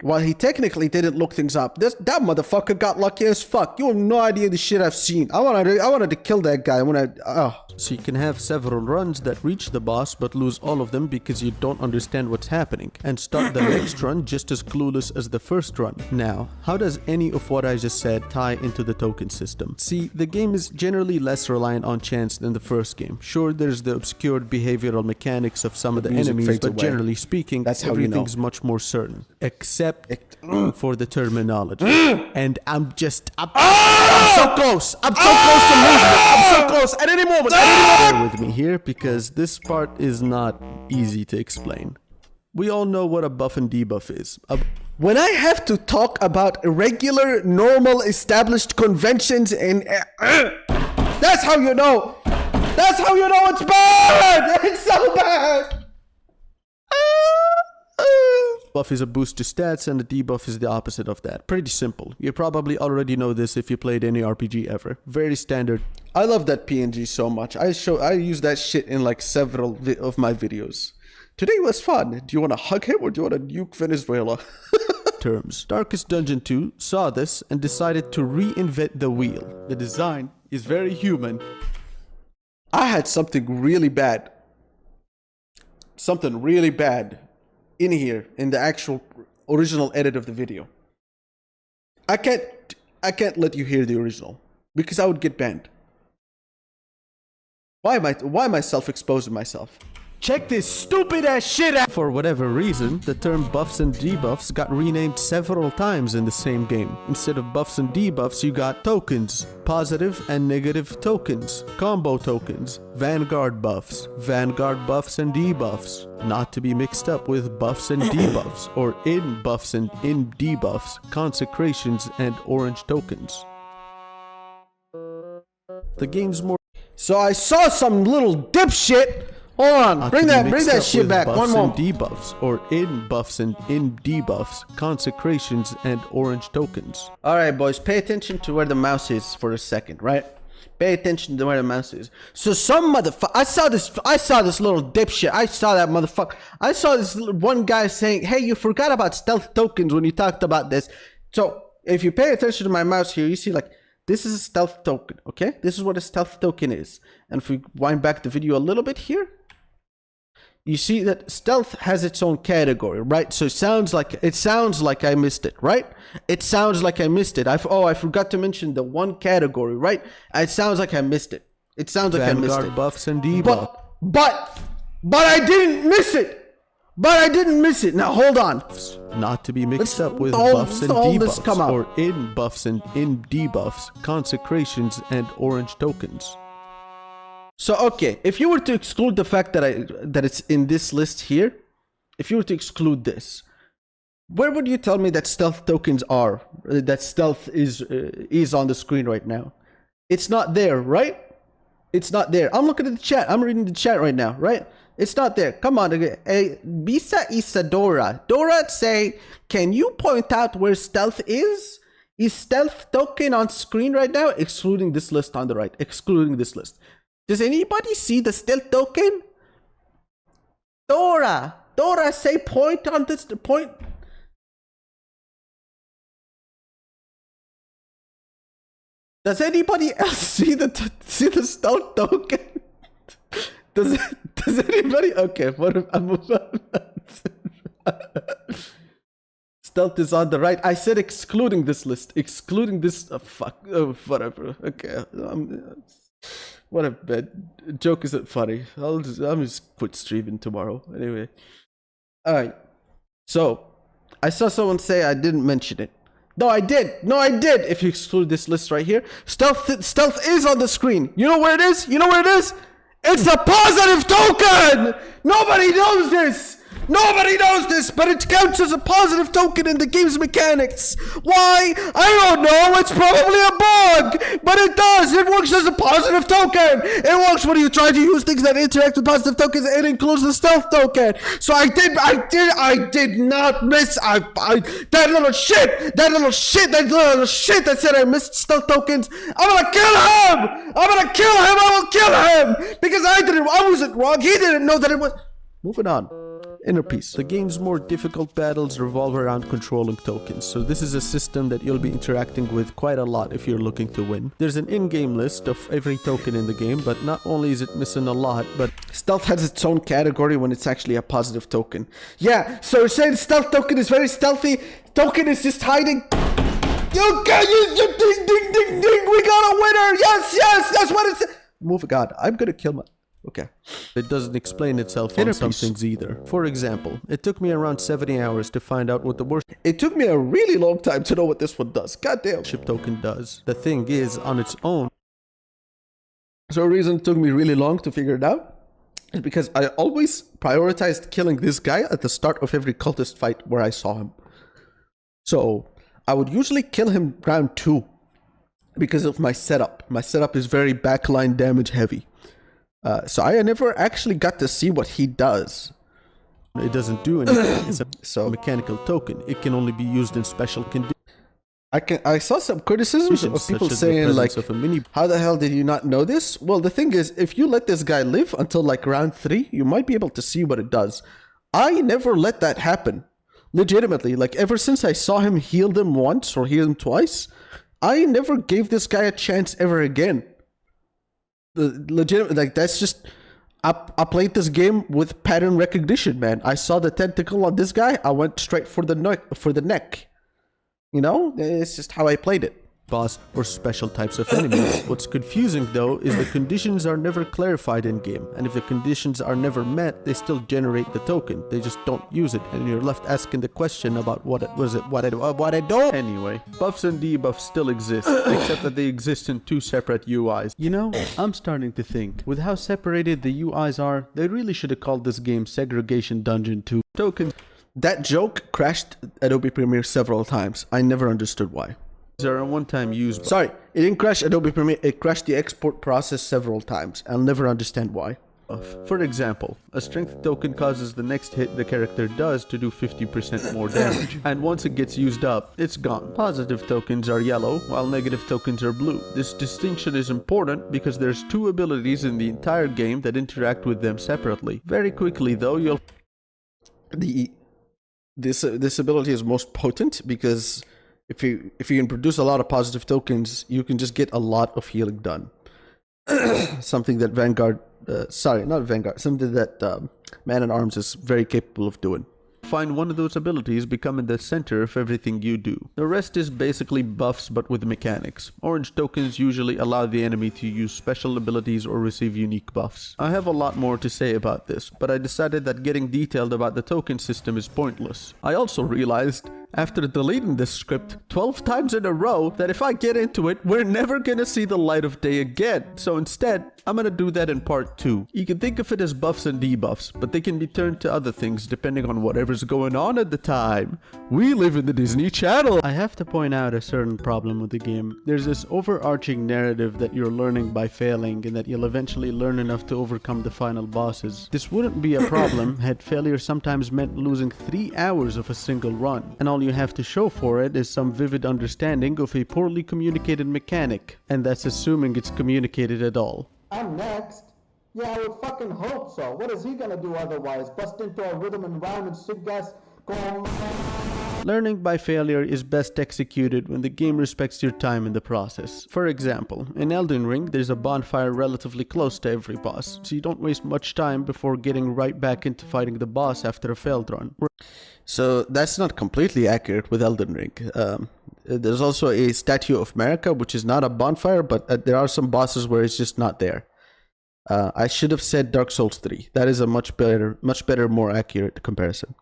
while he technically didn't look things up, that motherfucker got lucky as fuck. You have no idea the shit I've seen. I wanted to kill that guy when So you can have several runs that reach the boss but lose all of them because you don't understand what's happening, and start the next run just as clueless as the first run. Now, how does any of what I just said tie into the token system? See, the game is generally less reliant on chance than the first game. Sure, there's the obscured behavioral mechanics of some of the enemies, but generally speaking, that's how everything's much more certain. Except for the terminology. And I'm so close. I'm so close to losing it. I'm so close at any moment. Bear with me here because this part is not easy to explain. We all know what a buff and debuff is. When I have to talk about regular, normal, established conventions and that's how you know. That's how you know it's bad. It's so bad. Buff is a boost to stats and a debuff is the opposite of that. Pretty simple. You probably already know this if you played any RPG ever. Very standard. I love that PNG so much. I use that shit in like several of my videos. Today was fun. Do you want to hug him or do you want to nuke Venezuela? Terms. Darkest Dungeon 2 saw this and decided to reinvent the wheel. The design is very human. I had something really bad. Something really bad in here in the actual original edit of the video. I can't let you hear the original because I would get banned. Why am I self-exposing myself? Check this stupid ass shit out! For whatever reason, the term buffs and debuffs got renamed several times in the same game. Instead of buffs and debuffs, you got tokens, positive and negative tokens, combo tokens, vanguard buffs and debuffs. Not to be mixed up with buffs and debuffs, or in buffs and in debuffs, consecrations and orange tokens. The game's more. So I saw some little dipshit. Hold on, bring that shit back. One more. Debuffs, or in buffs and in debuffs, consecrations and orange tokens. All right, boys, pay attention to where the mouse is for a second, right? Pay attention to where the mouse is. So some motherfucker, I saw this little dipshit. I saw that motherfucker. I saw this one guy saying, "Hey, you forgot about stealth tokens when you talked about this." So if you pay attention to my mouse here, you see like this is a stealth token. Okay, this is what a stealth token is. And if we wind back the video a little bit here, you see that stealth has its own category, right? So it sounds like I missed it, right? It sounds like I missed it. I forgot to mention the one category, right? It sounds like I missed it. It sounds like I missed it. Vanguard buffs and debuffs. But I didn't miss it. But I didn't miss it. Now hold on. Not to be mixed up with all- buffs and all this come debuffs, out. or in buffs and in debuffs, consecrations and orange tokens. So okay, if you were to exclude the fact that it's in this list here, if you were to exclude this, Where would you tell me that stealth tokens are? That stealth is on the screen right now. It's not there, right? It's not there. I'm looking at the chat. I'm reading the chat right now, right? It's not there. Come on. Bisa Isadora. Dora say, can you point out where stealth is? Is stealth token on screen right now? Excluding this list on the right. Excluding this list. Does anybody see the stealth token? Dora. Dora say point on this point. Does anybody else see the stealth token? Does anybody? Okay, what if I'm stealth is on the right. I said excluding this list. Excluding this. Fuck. Whatever. Okay. What a bad joke isn't funny. I'm just quit streaming tomorrow. Anyway. All right. So I saw someone say I didn't mention it. No, I did. No, I did. If you exclude this list right here, stealth is on the screen. You know where it is? You know where it is? It's a positive token. Nobody knows this. Nobody knows this, but it counts as a positive token in the game's mechanics. Why? I don't know. It's probably a bug, but it does. It works as a positive token. It works when you try to use things that interact with positive tokens. It includes the stealth token. So I did not miss. That little shit that said I missed stealth tokens. I'm gonna kill him. I will kill him because I wasn't wrong. He didn't know that it was. Moving on. Inner Peace. The game's more difficult battles revolve around controlling tokens, so this is a system that you'll be interacting with quite a lot if you're looking to win. There's an in-game list of every token in the game, but not only is it missing a lot, but stealth has its own category when it's actually a positive token. Yeah, so you're saying stealth token is very stealthy, token is just hiding. You ding, ding, ding, ding, we got a winner, yes, that's what it's. Moving on, I'm gonna kill my. Okay. It doesn't explain itself on some things either. For example, it took me around 70 hours to find out what the worship. It took me a really long time to know what this one does. Goddamn. Worship token does. The thing is, on its own. So the reason it took me really long to figure it out is because I always prioritized killing this guy at the start of every cultist fight where I saw him. So I would usually kill him round 2 because of my setup. My setup is very backline damage heavy. So I never actually got to see what he does. It doesn't do anything. It's a mechanical token. It can only be used in special conditions. I saw some criticisms of people saying like, how the hell did you not know this? Well, the thing is, if you let this guy live until like round 3, you might be able to see what it does. I never let that happen. Legitimately, like ever since I saw him heal them once or heal them twice, I never gave this guy a chance ever again. Legitimate, like that's just I played this game with pattern recognition, man. I saw the tentacle on this guy, I went straight for the neck. You know, it's just how I played it. Boss or special types of enemies. What's confusing though is the conditions are never clarified in game, and if the conditions are never met, they still generate the token. They just don't use it, and you're left asking the question about what I do. Anyway, buffs and debuffs still exist, except that they exist in 2 separate UIs. You know, I'm starting to think, with how separated the UIs are, they really should have called this game Segregation Dungeon 2. Tokens. That joke crashed Adobe Premiere several times. I never understood why. Are a one-time use. Sorry, it didn't crash Adobe Premiere. It crashed the export process several times. I'll never understand why. For example, a strength token causes the next hit the character does to do 50% more damage, and once it gets used up, it's gone. Positive tokens are yellow, while negative tokens are blue. This distinction is important because there's 2 abilities in the entire game that interact with them separately. Very quickly though, you'll... This ability is most potent because if you can produce a lot of positive tokens, you can just get a lot of healing done. Something that something that Man-at-Arms is very capable of doing. Find one of those abilities becoming the center of everything you do. The rest is basically buffs but with mechanics. Orange tokens usually allow the enemy to use special abilities or receive unique buffs. I have a lot more to say about this, but I decided that getting detailed about the token system is pointless. I also realized after deleting this script 12 times in a row that if I get into it, we're never gonna see the light of day again. So instead, I'm gonna do that in part 2. You can think of it as buffs and debuffs, but they can be turned to other things depending on whatever's going on at the time. We live in the Disney Channel! I have to point out a certain problem with the game. There's this overarching narrative that you're learning by failing and that you'll eventually learn enough to overcome the final bosses. This wouldn't be a problem had failure sometimes meant losing 3 hours of a single run, and all you have to show for it is some vivid understanding of a poorly communicated mechanic, and that's assuming it's communicated at all. I'm next. Yeah, I would fucking hope so. What is he gonna do otherwise? Bust into a rhythm and rhyme and sing gas? Learning by failure is best executed when the game respects your time in the process. For example, in Elden Ring, there's a bonfire relatively close to every boss, so you don't waste much time before getting right back into fighting the boss after a failed run. So that's not completely accurate with Elden Ring. There's also a Statue of America, which is not a bonfire, but there are some bosses where it's just not there. I should have said Dark Souls 3. That is a much better, more accurate comparison.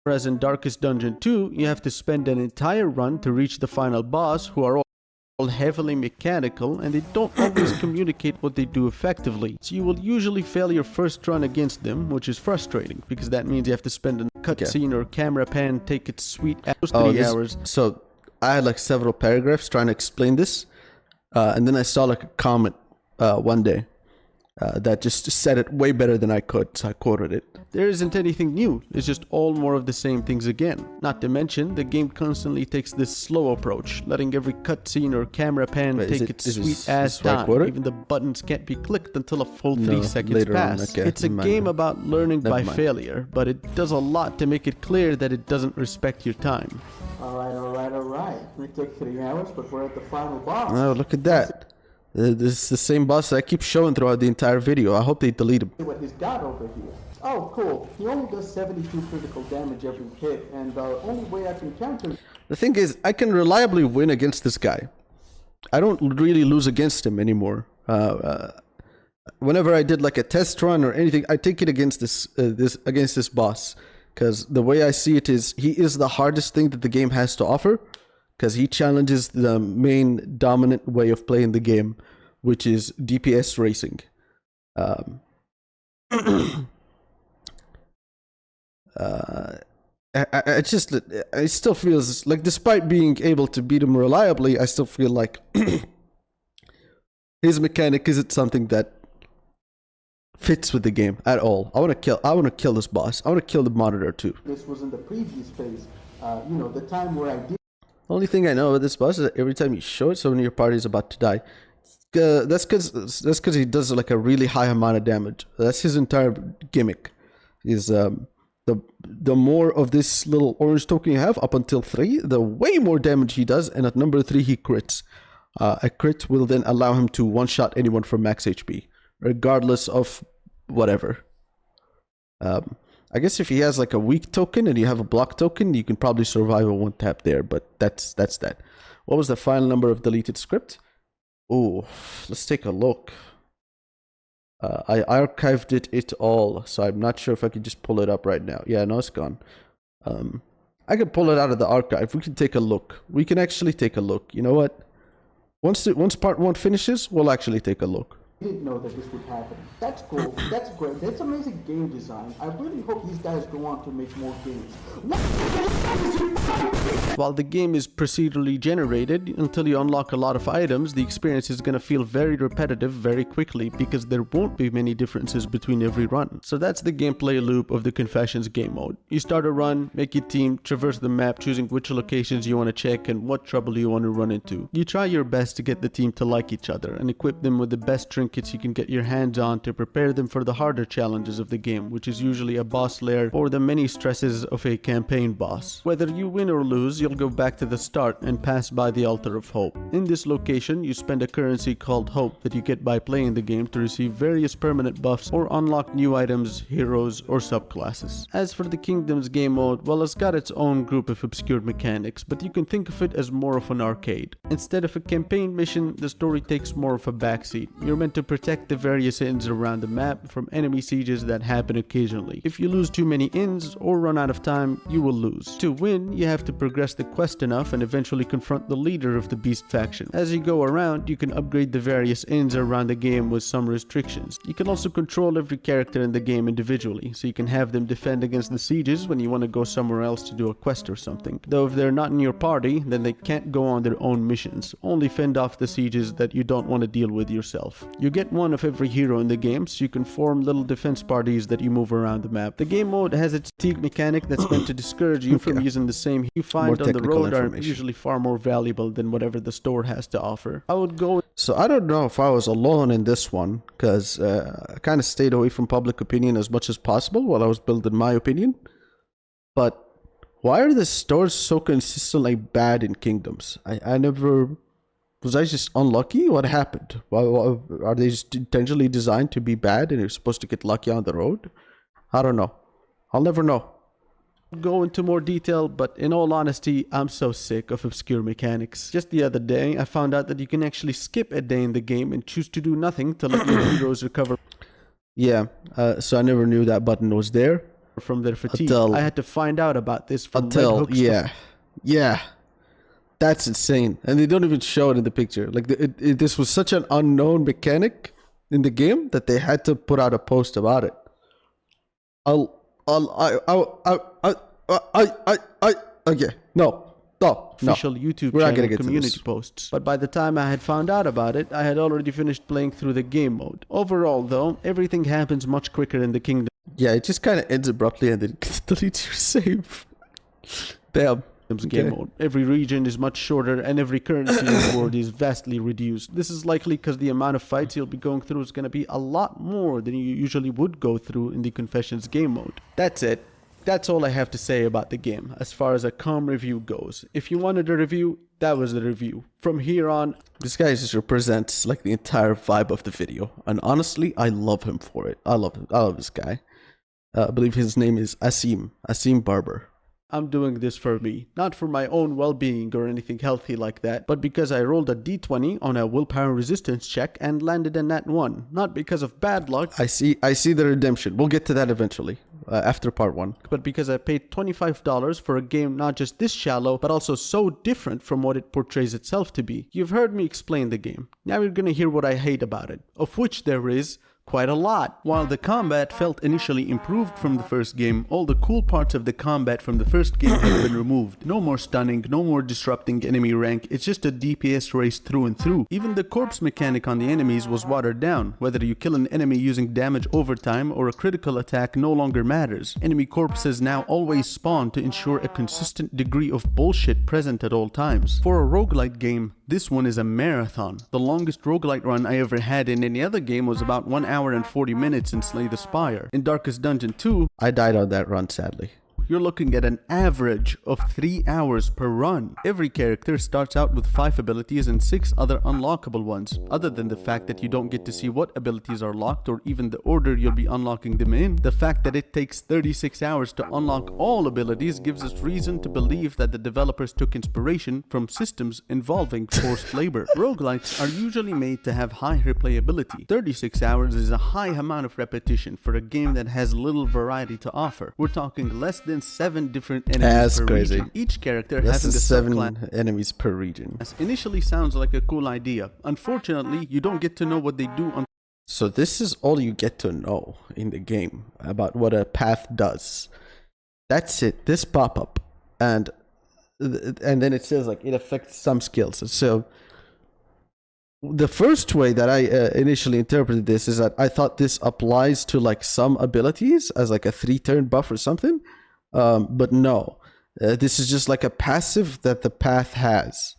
Whereas in Darkest Dungeon 2, you have to spend an entire run to reach the final boss, who are all heavily mechanical, and they don't always communicate what they do effectively. So you will usually fail your first run against them, which is frustrating, because that means you have to spend a cutscene or camera pan, take its sweet 3 hours. So I had like several paragraphs trying to explain this, and then I saw like a comment one day that just said it way better than I could, so I quoted it. There isn't anything new, it's just all more of the same things again. Not to mention, the game constantly takes this slow approach, letting every cutscene or camera pan take its sweet ass time. Even the buttons can't be clicked until a full 3 seconds pass. Okay, it's a game about learning by failure, but it does a lot to make it clear that it doesn't respect your time. Alright. We took 3 hours, but we're at the final boss. Oh, look at that. This is the same boss that I keep showing throughout the entire video. I hope they delete him. What he's got over here. Oh, cool. He only does 72 critical damage every hit, and the only way I can counter... The thing is, I can reliably win against this guy. I don't really lose against him anymore. Whenever I did like a test run or anything, I take it against this boss. Because the way I see it is, he is the hardest thing that the game has to offer. Because he challenges the main dominant way of playing the game, which is DPS racing. I still feel like, despite being able to beat him reliably, I still feel like his mechanic isn't something that fits with the game at all. I want to kill this boss. I want to kill the monitor too. This was in the previous phase. The time where I did. Only thing I know about this boss is that every time you show it, someone in your party is about to die. That's because he does like a really high amount of damage. That's his entire gimmick. Is the more of this little orange token you have up until 3, the way more damage he does, and at number 3 he crits. A crit will then allow him to one-shot anyone from max HP, regardless of whatever. I guess if he has like a weak token and you have a block token, you can probably survive a one tap there, but that's that. What was the final number of deleted script? Oh, let's take a look. I archived it all, so I'm not sure if I can just pull it up right now. Yeah, no, it's gone. I can pull it out of the archive. We can take a look. We can actually take a look. You know what? Once part 1 finishes, we'll actually take a look. Didn't know that this would happen. That's cool. That's great. That's amazing game design. I really hope these guys go on to make more games. While the game is procedurally generated, until you unlock a lot of items, the experience is going to feel very repetitive very quickly because there won't be many differences between every run. So that's the gameplay loop of the Confessions game mode. You start a run, make your team, traverse the map, choosing which locations you want to check and what trouble you want to run into. You try your best to get the team to like each other and equip them with the best trinkets you can get your hands on to prepare them for the harder challenges of the game, which is usually a boss lair or the many stresses of a campaign boss. Whether you win or lose, you'll go back to the start and pass by the Altar of Hope. In this location, you spend a currency called Hope that you get by playing the game to receive various permanent buffs or unlock new items, heroes, or subclasses. As for the Kingdoms game mode, well, it's got its own group of obscure mechanics, but you can think of it as more of an arcade. Instead of a campaign mission, the story takes more of a backseat. You're meant to protect the various inns around the map from enemy sieges that happen occasionally. If you lose too many inns or run out of time, you will lose. To win, you have to progress the quest enough and eventually confront the leader of the beast faction. As you go around, you can upgrade the various inns around the game with some restrictions. You can also control every character in the game individually, so you can have them defend against the sieges when you want to go somewhere else to do a quest or something. Though if they're not in your party, then they can't go on their own missions, only fend off the sieges that you don't want to deal with yourself. You get one of every hero in the game, so you can form little defense parties that you move around the map. The game mode has its fatigue mechanic that's meant to discourage you from using the same you find on the road are usually far more valuable than whatever the store has to offer. I would go... So I don't know if I was alone in this one, because I kind of stayed away from public opinion as much as possible while I was building my opinion. But why are the stores so consistently bad in Kingdoms? I never... Was I just unlucky? What happened? Why, are they just intentionally designed to be bad and you're supposed to get lucky on the road? I don't know. I'll never know. Go into more detail, but in all honesty, I'm so sick of obscure mechanics. Just the other day, I found out that you can actually skip a day in the game and choose to do nothing to let your heroes recover. Yeah, so I never knew that button was there. From their fatigue. I had to find out about this from Red Hook's yeah. That's insane. And they don't even show it in the picture. Like, this was such an unknown mechanic in the game that they had to put out a post about it. Okay, no. Official YouTube channel community posts. But by the time I had found out about it, I had already finished playing through the game mode. Overall, though, everything happens much quicker in the Kingdom. Yeah, it just kind of ends abruptly and then deletes your save. Damn. Game mode. Every region is much shorter and every currency reward is vastly reduced. This is likely because the amount of fights you'll be going through is going to be a lot more than you usually would go through in the Confessions game mode. That's it. That's all I have to say about the game as far as a calm review goes. If you wanted a review, that was the review. From here on, this guy just represents like the entire vibe of the video. And honestly, I love him for it. I love this guy. I believe his name is Asim Barber. I'm doing this for me, not for my own well-being or anything healthy like that, but because I rolled a d20 on a willpower resistance check and landed a nat 1, not because of bad luck. I see the redemption. We'll get to that eventually, after part 1. But because I paid $25 for a game not just this shallow, but also so different from what it portrays itself to be. You've heard me explain the game. Now you're gonna hear what I hate about it, of which there is quite a lot. While the combat felt initially improved from the first game, all the cool parts of the combat from the first game have been removed. No more stunning, no more disrupting enemy rank, it's just a DPS race through and through. Even the corpse mechanic on the enemies was watered down. Whether you kill an enemy using damage over time or a critical attack no longer matters. Enemy corpses now always spawn to ensure a consistent degree of bullshit present at all times. For a roguelite game, this one is a marathon. The longest roguelite run I ever had in any other game was about 1 hour and 40 minutes in Slay the Spire. In Darkest Dungeon 2, I died on that run, sadly. You're looking at an average of 3 hours per run. Every character starts out with 5 abilities and 6 other unlockable ones. Other than the fact that you don't get to see what abilities are locked or even the order you'll be unlocking them in, the fact that it takes 36 hours to unlock all abilities gives us reason to believe that the developers took inspiration from systems involving forced labor. Roguelites are usually made to have high replayability. 36 hours is a high amount of repetition for a game that has little variety to offer. We're talking less than 7 different enemies per region. Each character having a 7 enemies per region. Initially sounds like a cool idea. Unfortunately, you don't get to know what they do on. So this is all you get to know in the game about what a path does. That's it. This pop-up and then it says like it affects some skills. So the first way that I initially interpreted this is that I thought this applies to like some abilities as like a 3-turn buff or something. But no, this is just like a passive that the path has.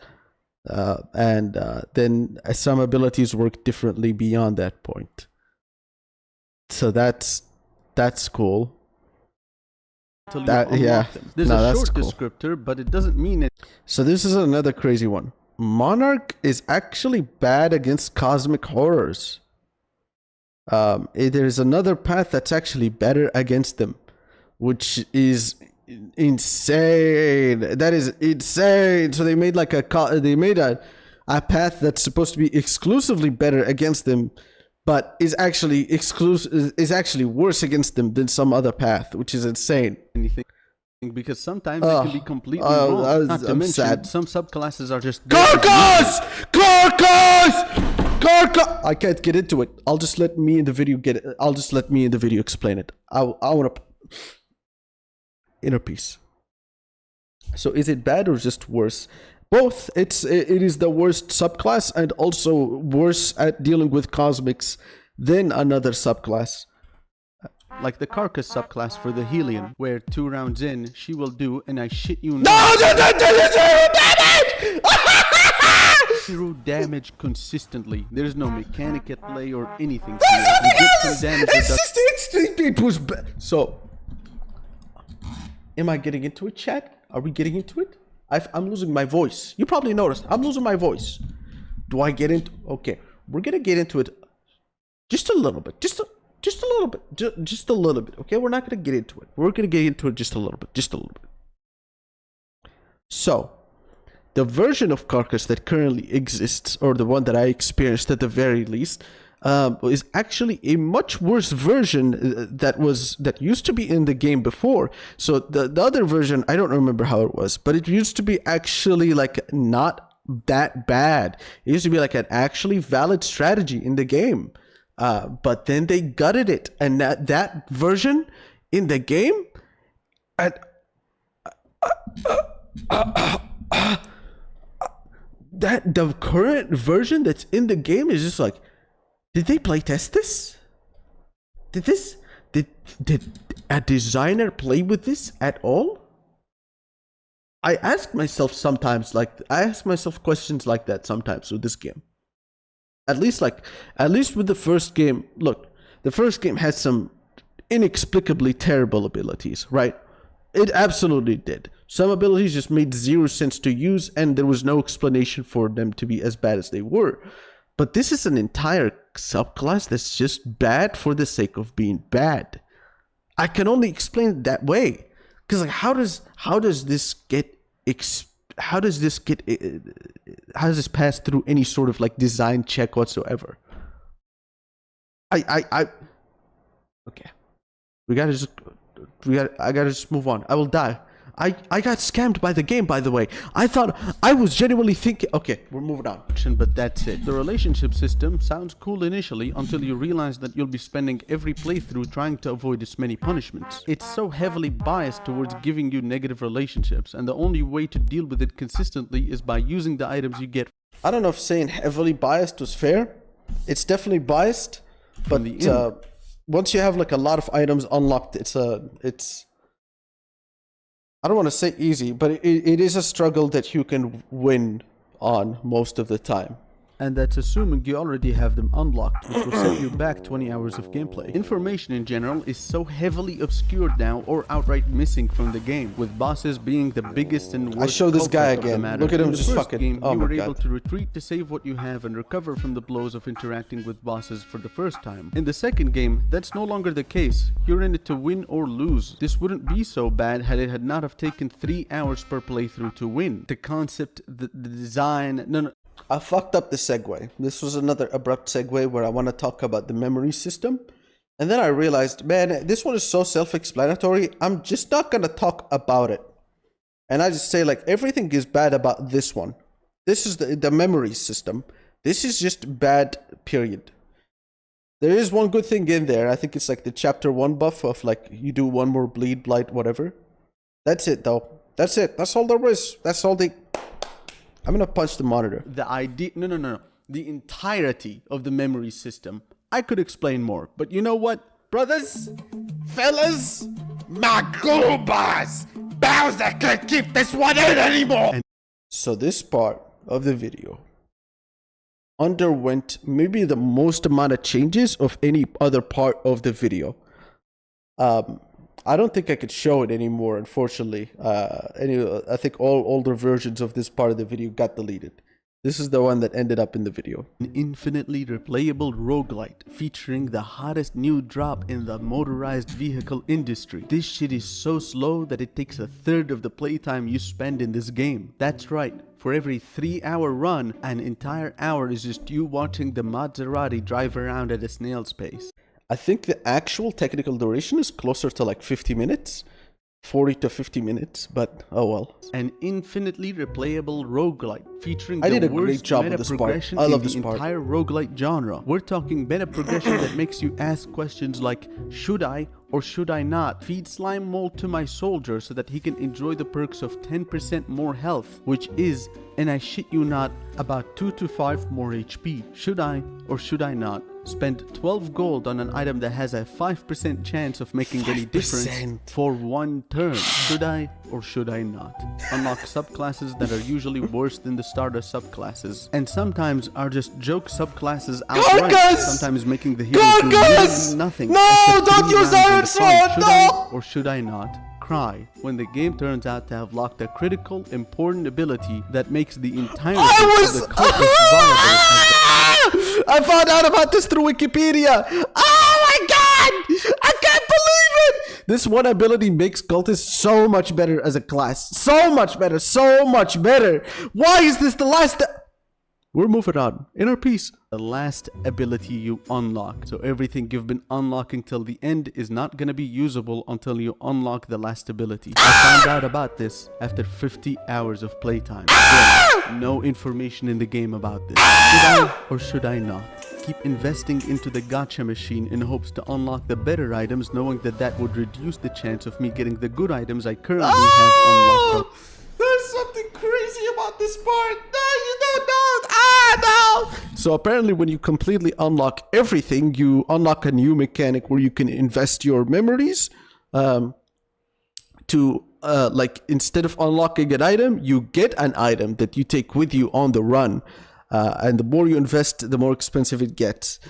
And then some abilities work differently beyond that point. So that's cool. Yeah. There's a short descriptor, but it doesn't mean it. So this is another crazy one. Monarch is actually bad against cosmic horrors. There's another path that's actually better against them, which is insane. That is insane. So they made like a path that's supposed to be exclusively better against them, but is actually exclusive, is actually worse against them than some other path, which is insane. anything because sometimes it can be completely wrong. Not to I'm mention, sad. some subclasses are just Carcass! I can't get into it. I'll just let me in the video get it. I'll just let me in the video explain it. I want to inner peace. So is it bad or just worse? Both. It is the worst subclass and also worse at dealing with cosmics than another subclass. like the Carcass subclass for the Helion, where 2 rounds in, she will do, and I shit you No, not, damage! 0 damage consistently. There's no mechanic at play or anything. You get some damage It's reduction. just extremely push back. So, am I getting into it, chat? Are we getting into it? I'm losing my voice. You probably noticed. I'm losing my voice. Do I get into? Okay, we're gonna get into it. Just a little bit. Just a little bit. Just a little bit. Okay, we're not gonna get into it. We're gonna get into it just a little bit. Just a little bit. So, the version of Carcass that currently exists, or the one that I experienced at the very least, is actually a much worse version that used to be in the game before. So the other version, I don't remember how it was, but it used to be actually like not that bad. It used to be like an actually valid strategy in the game. But then they gutted it, and that version in the game, that the current version that's in the game is just like, did they play test this? Did a designer play with this at all? I ask myself questions like that sometimes with this game. At least with the first game. Look, the first game had some inexplicably terrible abilities, right? It absolutely did. Some abilities just made 0 sense to use, and there was no explanation for them to be as bad as they were. But this is an entire subclass that's just bad for the sake of being bad. I can only explain it that way, because like, how does this pass through any sort of like design check whatsoever? Okay, I gotta just move on. I will die. I got scammed by the game, by the way. I thought, I was genuinely thinking, okay, we're moving on. But that's it. The relationship system sounds cool initially until you realize that you'll be spending every playthrough trying to avoid as many punishments. It's so heavily biased towards giving you negative relationships, and the only way to deal with it consistently is by using the items you get I don't know if saying heavily biased was fair. It's definitely biased, but once you have like a lot of items unlocked, it's I don't want to say easy, but it is a struggle that you can win on most of the time. And that's assuming you already have them unlocked, which will set you back 20 hours of gameplay. Information in general is so heavily obscured now or outright missing from the game, with bosses being the biggest and worst I show this guy culprit of the again. matter. Look at him In the just first fucking... game, oh you my were able God. to retreat to save what you have and recover from the blows of interacting with bosses for the first time. In the second game, that's no longer the case. You're in it to win or lose. This wouldn't be so bad had it had not have taken 3 hours per playthrough to win. The concept, the design... No. I fucked up the segue. This was another abrupt segue where I want to talk about the memory system. And then I realized, man, this one is so self-explanatory. I'm just not going to talk about it. And I just say, like, everything is bad about this one. This is the memory system. This is just bad, period. There is one good thing in there. I think it's like the chapter 1 buff of, like, you do 1 more bleed, blight, whatever. That's it, though. That's it. That's all there is. That's all they... I'm gonna punch the monitor. The idea... No. The entirety of the memory system. I could explain more, but you know what? Brothers, fellas, my ghoul boss, Bowser can't keep this one in anymore. So this part of the video underwent maybe the most amount of changes of any other part of the video. I don't think I could show it anymore, unfortunately. I think all older versions of this part of the video got deleted. This is the one that ended up in the video. An infinitely replayable roguelite featuring the hottest new drop in the motorized vehicle industry. This shit is so slow that it takes a third of the playtime you spend in this game. That's right. For every 3-hour run, an entire hour is just you watching the Maserati drive around at a snail's pace. I think the actual technical duration is closer to like 50 minutes. 40 to 50 minutes, but oh well. An infinitely replayable roguelite featuring I the did a great worst job meta with this part. progression I love in this the part. entire roguelite genre. We're talking meta progression that makes you ask questions like, should I or should I not feed slime mold to my soldier so that he can enjoy the perks of 10% more health, which is, and I shit you not, about 2 to 5 more HP? Should I or should I not spend 12 gold on an item that has a 5% chance of making any difference 5%. for 1 turn? Should I or should I not? Unlock subclasses that are usually worse than the starter subclasses, and sometimes are just joke subclasses outright, Carcass! sometimes making the hero do Carcass! literally nothing. No, except don't 3 use rounds in Iron the Sword, fight. Should no! I or should I not cry when the game turns out to have locked a critical, important ability that makes the entirety of the cultist viable as I found out about this through Wikipedia. Oh my god! I can't believe it! This one ability makes cultists so much better as a class. So much better. So much better. Why is this the last... We're moving on. Inner peace. the last ability you unlock. So everything you've been unlocking till the end is not going to be usable until you unlock the last ability. I found out about this after 50 hours of playtime. Again, no information in the game about this. Should I or should I not? Keep investing into the gacha machine in hopes to unlock the better items, knowing that that would reduce the chance of me getting the good items I currently have unlocked. There's something crazy about this part. No, you don't know. Ah, no. So apparently when you completely unlock everything, you unlock a new mechanic where you can invest your memories to like instead of unlocking an item, you get an item that you take with you on the run. And the more you invest, the more expensive it gets.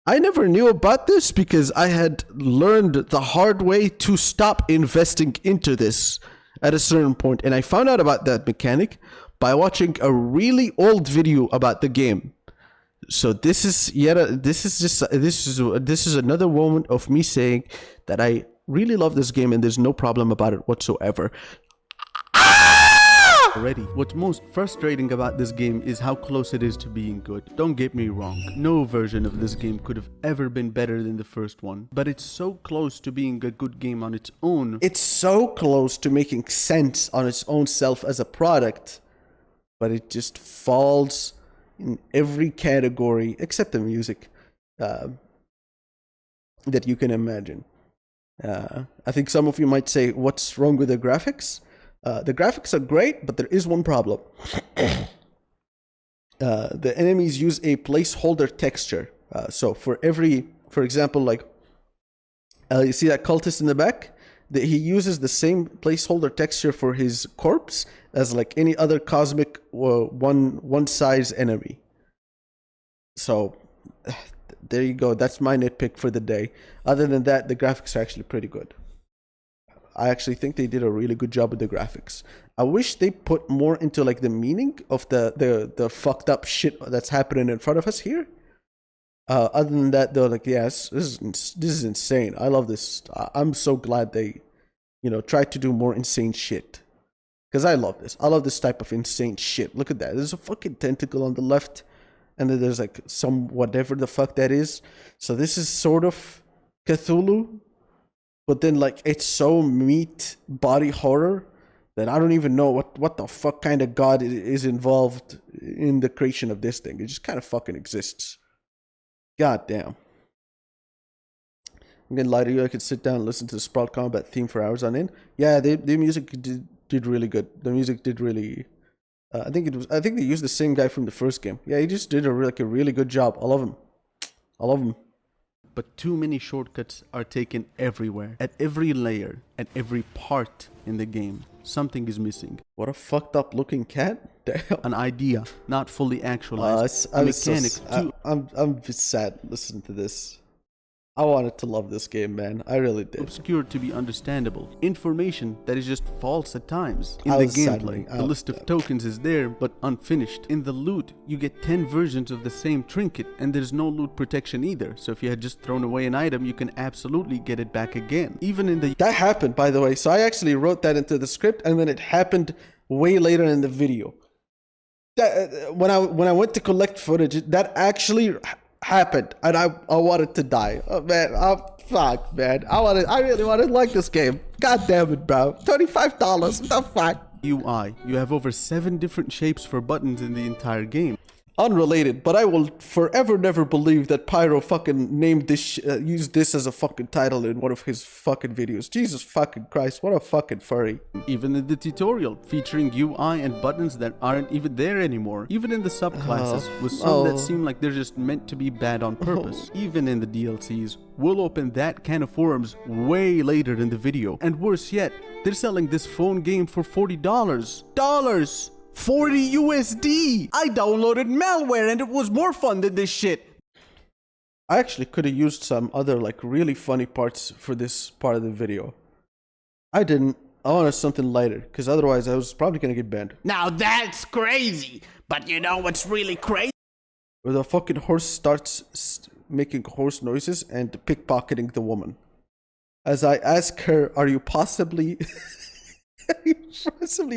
I never knew about this because I had learned the hard way to stop investing into this at a certain point. And I found out about that mechanic by watching a really old video about the game. So this is this is another moment of me saying that I really love this game and there's no problem about it whatsoever. Already. What's most frustrating about this game is how close it is to being good. Don't get me wrong, no version of this game could have ever been better than the first one, but it's so close to being a good game on its own. It's so close to making sense on its own self as a product, but it just falls in every category except the music that you can imagine. I think some of you might say, what's wrong with the graphics? The graphics are great, but there is one problem. The enemies use a placeholder texture. So for example, like, you see that cultist in the back? He uses the same placeholder texture for his corpse as like any other cosmic one size enemy. So there you go. That's my nitpick for the day. Other than that, the graphics are actually pretty good. I actually think they did a really good job with the graphics. I wish they put more into like the meaning of the fucked up shit that's happening in front of us here. Other than that, though, like, yes, this is insane. I love this. I'm so glad they, tried to do more insane shit. Because I love this. I love this type of insane shit. Look at that. There's a fucking tentacle on the left. And then there's like some whatever the fuck that is. So this is sort of Cthulhu. But then, like, it's so meat body horror that I don't even know what the fuck kind of god is involved in the creation of this thing. It just kind of fucking exists. God damn. I'm gonna lie to you. I could sit down and listen to the Sprawl Combat theme for hours on end. Yeah, the music did really good. The music did really. I think they used the same guy from the first game. Yeah, he just did a really good job. I love him. I love him. But too many shortcuts are taken everywhere, at every layer, at every part in the game. Something is missing. What a fucked up looking cat. Damn. An idea, not fully actualized. A mechanic. I'm just sad listening to this. I wanted to love this game, man. I really did. obscure to be understandable. Information that is just false at times. In I the was sad gameplay, when- the list of tokens is there, but unfinished. In the loot, you get 10 versions of the same trinket, and there's no loot protection either. So if you had just thrown away an item, you can absolutely get it back again. Even in the That happened, by the way. So I actually wrote that into the script, and then it happened way later in the video. That when I went to collect footage, that actually happened, and I wanted to die. Oh, man, fuck, man. I really wanted to like this game. God damn it, bro. $25. What the fuck? UI, you have over 7 different shapes for buttons in the entire game. Unrelated, but I will forever never believe that Pyro fucking named this, used this as a fucking title in one of his fucking videos. Jesus fucking Christ, what a fucking furry. Even in the tutorial, featuring UI and buttons that aren't even there anymore. Even in the subclasses, with some that seem like they're just meant to be bad on purpose. Even in the DLCs, we'll open that can of worms way later in the video. And worse yet, they're selling this phone game for $40. 40 USD! I downloaded malware and it was more fun than this shit! I actually could have used some other like really funny parts for this part of the video. I didn't. I wanted something lighter, because otherwise I was probably gonna get banned. Now that's crazy. But you know what's really crazy? Where the fucking horse starts making horse noises and pickpocketing the woman. As I ask her, are you possibly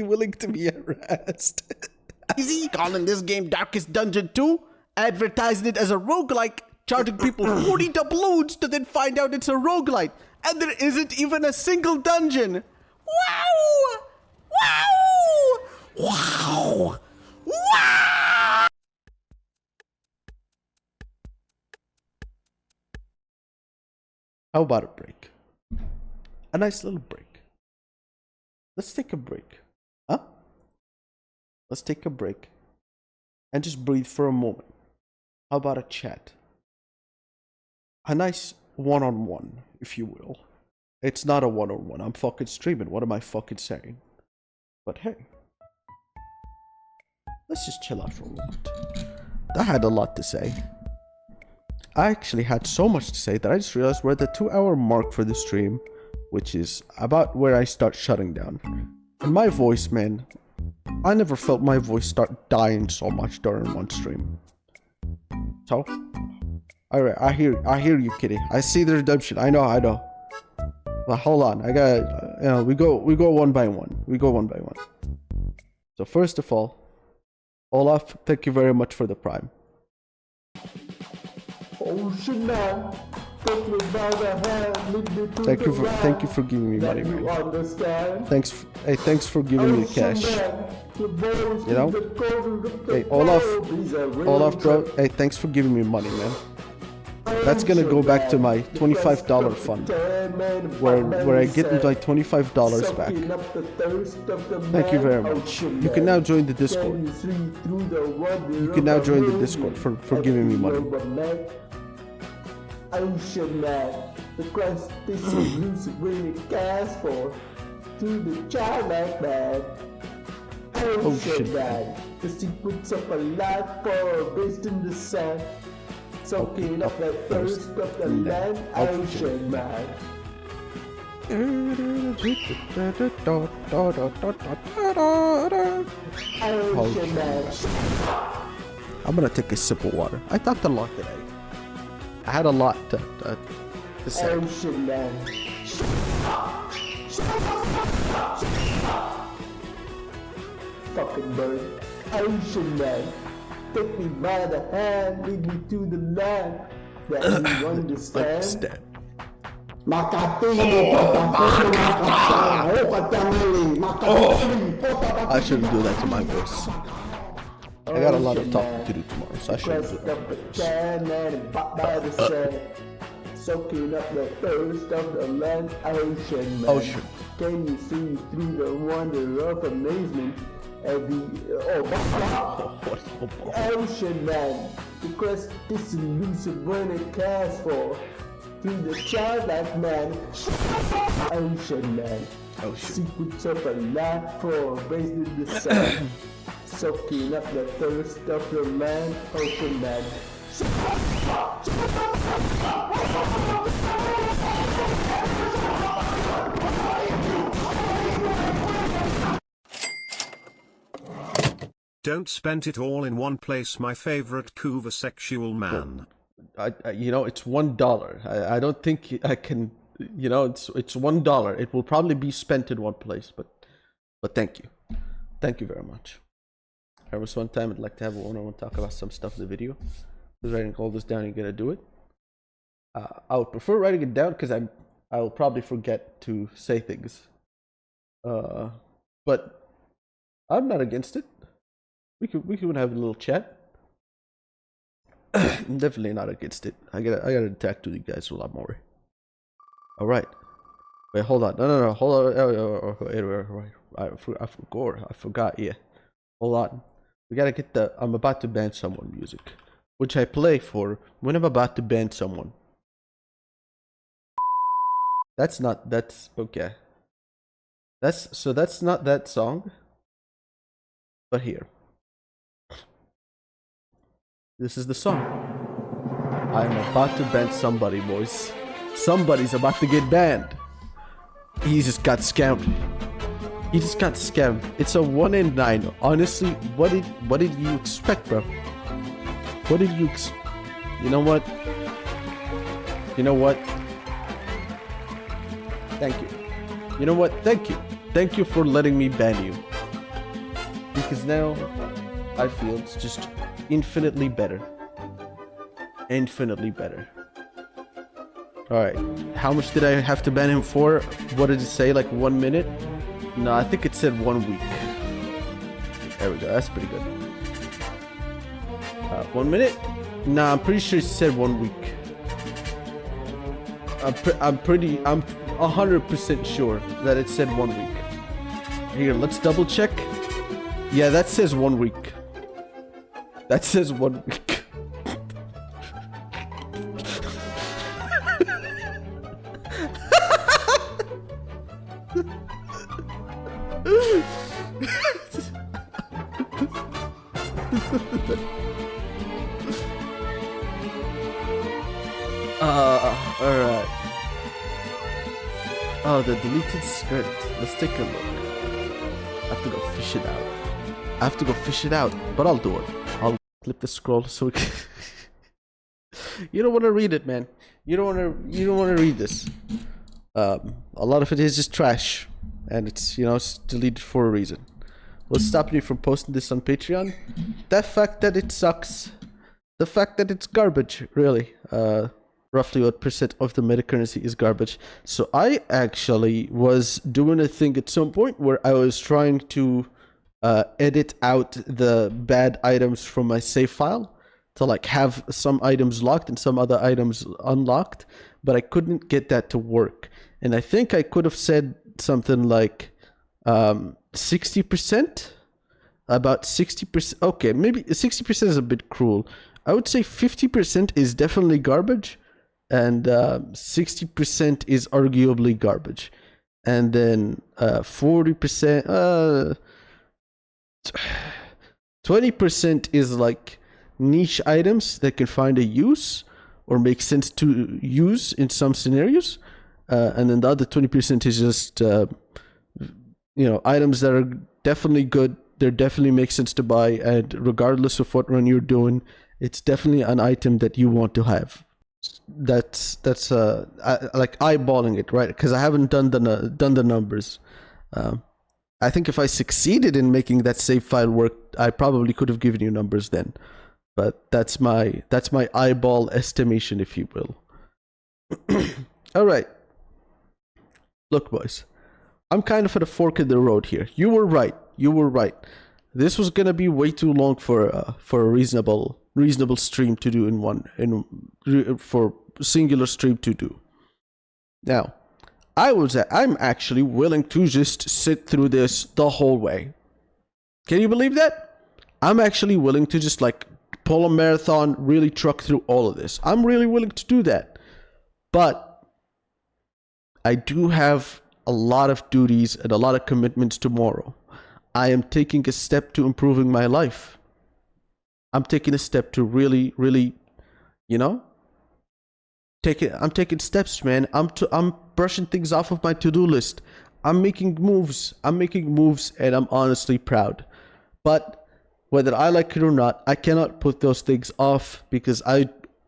willing to be harassed? Easy. Calling this game Darkest Dungeon 2, advertising it as a roguelike, charging people 40 doubloons to then find out it's a roguelite, and there isn't even a single dungeon. Wow! Wow! Wow! Wow! How about a break? A nice little break. Let's take a break. Huh? Let's take a break. And just breathe for a moment. How about a chat? A nice one-on-one, if you will. It's not a one-on-one. I'm fucking streaming. What am I fucking saying? But hey. Let's just chill out for a moment. I had a lot to say. I actually had so much to say that I just realized we're at the 2-hour mark for the stream, which is about where I start shutting down. And my voice, man, I never felt my voice start dying so much during one stream. So, alright, I hear you, kitty. I see the redemption. I know. But hold on, I got, we go one by one. So first of all, Olaf, thank you very much for the Prime. Oh shit, man. Take me by the hand, lead me to Thank the you for giving me money, land. You man. understand? Thanks for giving me the cash. You know? Hey, Olaf, bro. Hey, thanks for giving me money, man. That's gonna go back to my $25 fund, where I get my $25 back. Thank you very much. You can now join the Discord. You can now join the Discord for giving me money. Ocean man, the quest this is really cast for to the childlike man. Ocean man, the secrets of a life for based in the sand, soaking up the thirst of the land. Ocean man. Ocean man. I'm gonna take a sip of water. I talked a lot today. I had a lot to say. Ocean man. Fucking bird. Ocean man. Take me by the hand, lead me to the land that you understand. I shouldn't do that to my voice. I got a lot of talking to do tomorrow, so I shouldn't do that. Soaking up the thirst of the land, ocean man. Ocean. Can you see through the wonder of amazement of the ocean man? Because this elusive when it casts for through the childlike man, ocean man. Secrets of a life for based in the sun. Soaking up the thirst of the man, ocean man. Don't spend it all in one place, my favorite Kuva sexual man. You know, it's $1. I don't think I can. You know, it's $1. It will probably be spent in one place, but thank you very much. There was one time I'd like to have a one-on-one talk about some stuff in the video. I was writing all this down. You're gonna do it. I would prefer writing it down because I will probably forget to say things. But I'm not against it. We could have a little chat. I'm definitely not against it. I gotta talk to you guys a lot more. All right. Wait, hold on. No. Hold on. Wait. I forgot. Yeah. Hold on. We gotta get the I'm about to ban someone music, which I play for when I'm about to ban someone. That's okay. That's not that song. But here. This is the song. I'm about to ban somebody, boys. Somebody's about to get banned. He just got scammed. It's a 1 in 9. Honestly, what did you expect, bro? What did you You know what? Thank you. You know what? Thank you. Thank you for letting me ban you. Because now I feel it's just infinitely better. Alright. How much did I have to ban him for? What did it say? Like 1 minute? No, I think it said 1 week. There we go. That's pretty good. 1 minute? Nah, I'm pretty sure it said 1 week. I'm 100% sure that it said 1 week. Here, let's double check. Yeah, that says 1 week. That says 1 week. Alright. Oh, the deleted skirt. Let's take a look. I have to go fish it out. But I'll do it. I'll click the scroll so we can... You don't want to read it, man. You don't want to read this. A lot of it is just trash. And it's, it's deleted for a reason. What's stopping me from posting this on Patreon? The fact that it sucks. The fact that it's garbage, really. Roughly what percent of the meta currency is garbage. So I actually was doing a thing at some point where I was trying to edit out the bad items from my save file to like have some items locked and some other items unlocked, but I couldn't get that to work. And I think I could have said something like 60%, about 60%. Okay, maybe 60% is a bit cruel. I would say 50% is definitely garbage, and 60% is arguably garbage, and then 40%, 20% is like niche items that can find a use or make sense to use in some scenarios, and then the other 20% is just items that are definitely good. They definitely make sense to buy, and regardless of what run you're doing, it's definitely an item that you want to have. That's like eyeballing it, right? Because I haven't done the numbers. I think if I succeeded in making that save file work, I probably could have given you numbers then. But that's my eyeball estimation, if you will. All right. Look, boys, I'm kind of at a fork in the road here. You were right. This was gonna be way too long for a reasonable stream to do for singular stream to do. Now, I'm actually willing to just sit through this the whole way. Can you believe that? I'm actually willing to just like pull a marathon, really truck through all of this. I'm really willing to do that. But I do have a lot of duties and a lot of commitments tomorrow. I am taking a step to improving my life. I'm taking a step to really, really You know? I'm taking steps, man. I'm brushing things off of my to-do list. I'm making moves, and I'm honestly proud. But whether I like it or not, I cannot put those things off because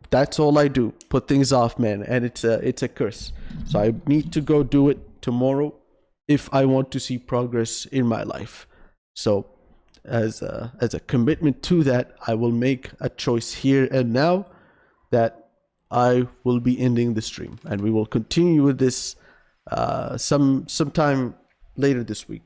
that's all I do. Put things off, man, and it's a curse. So I need to go do it tomorrow if I want to see progress in my life. So as a commitment to that, I will make a choice here and now that I will be ending the stream, and we will continue with this sometime later this week.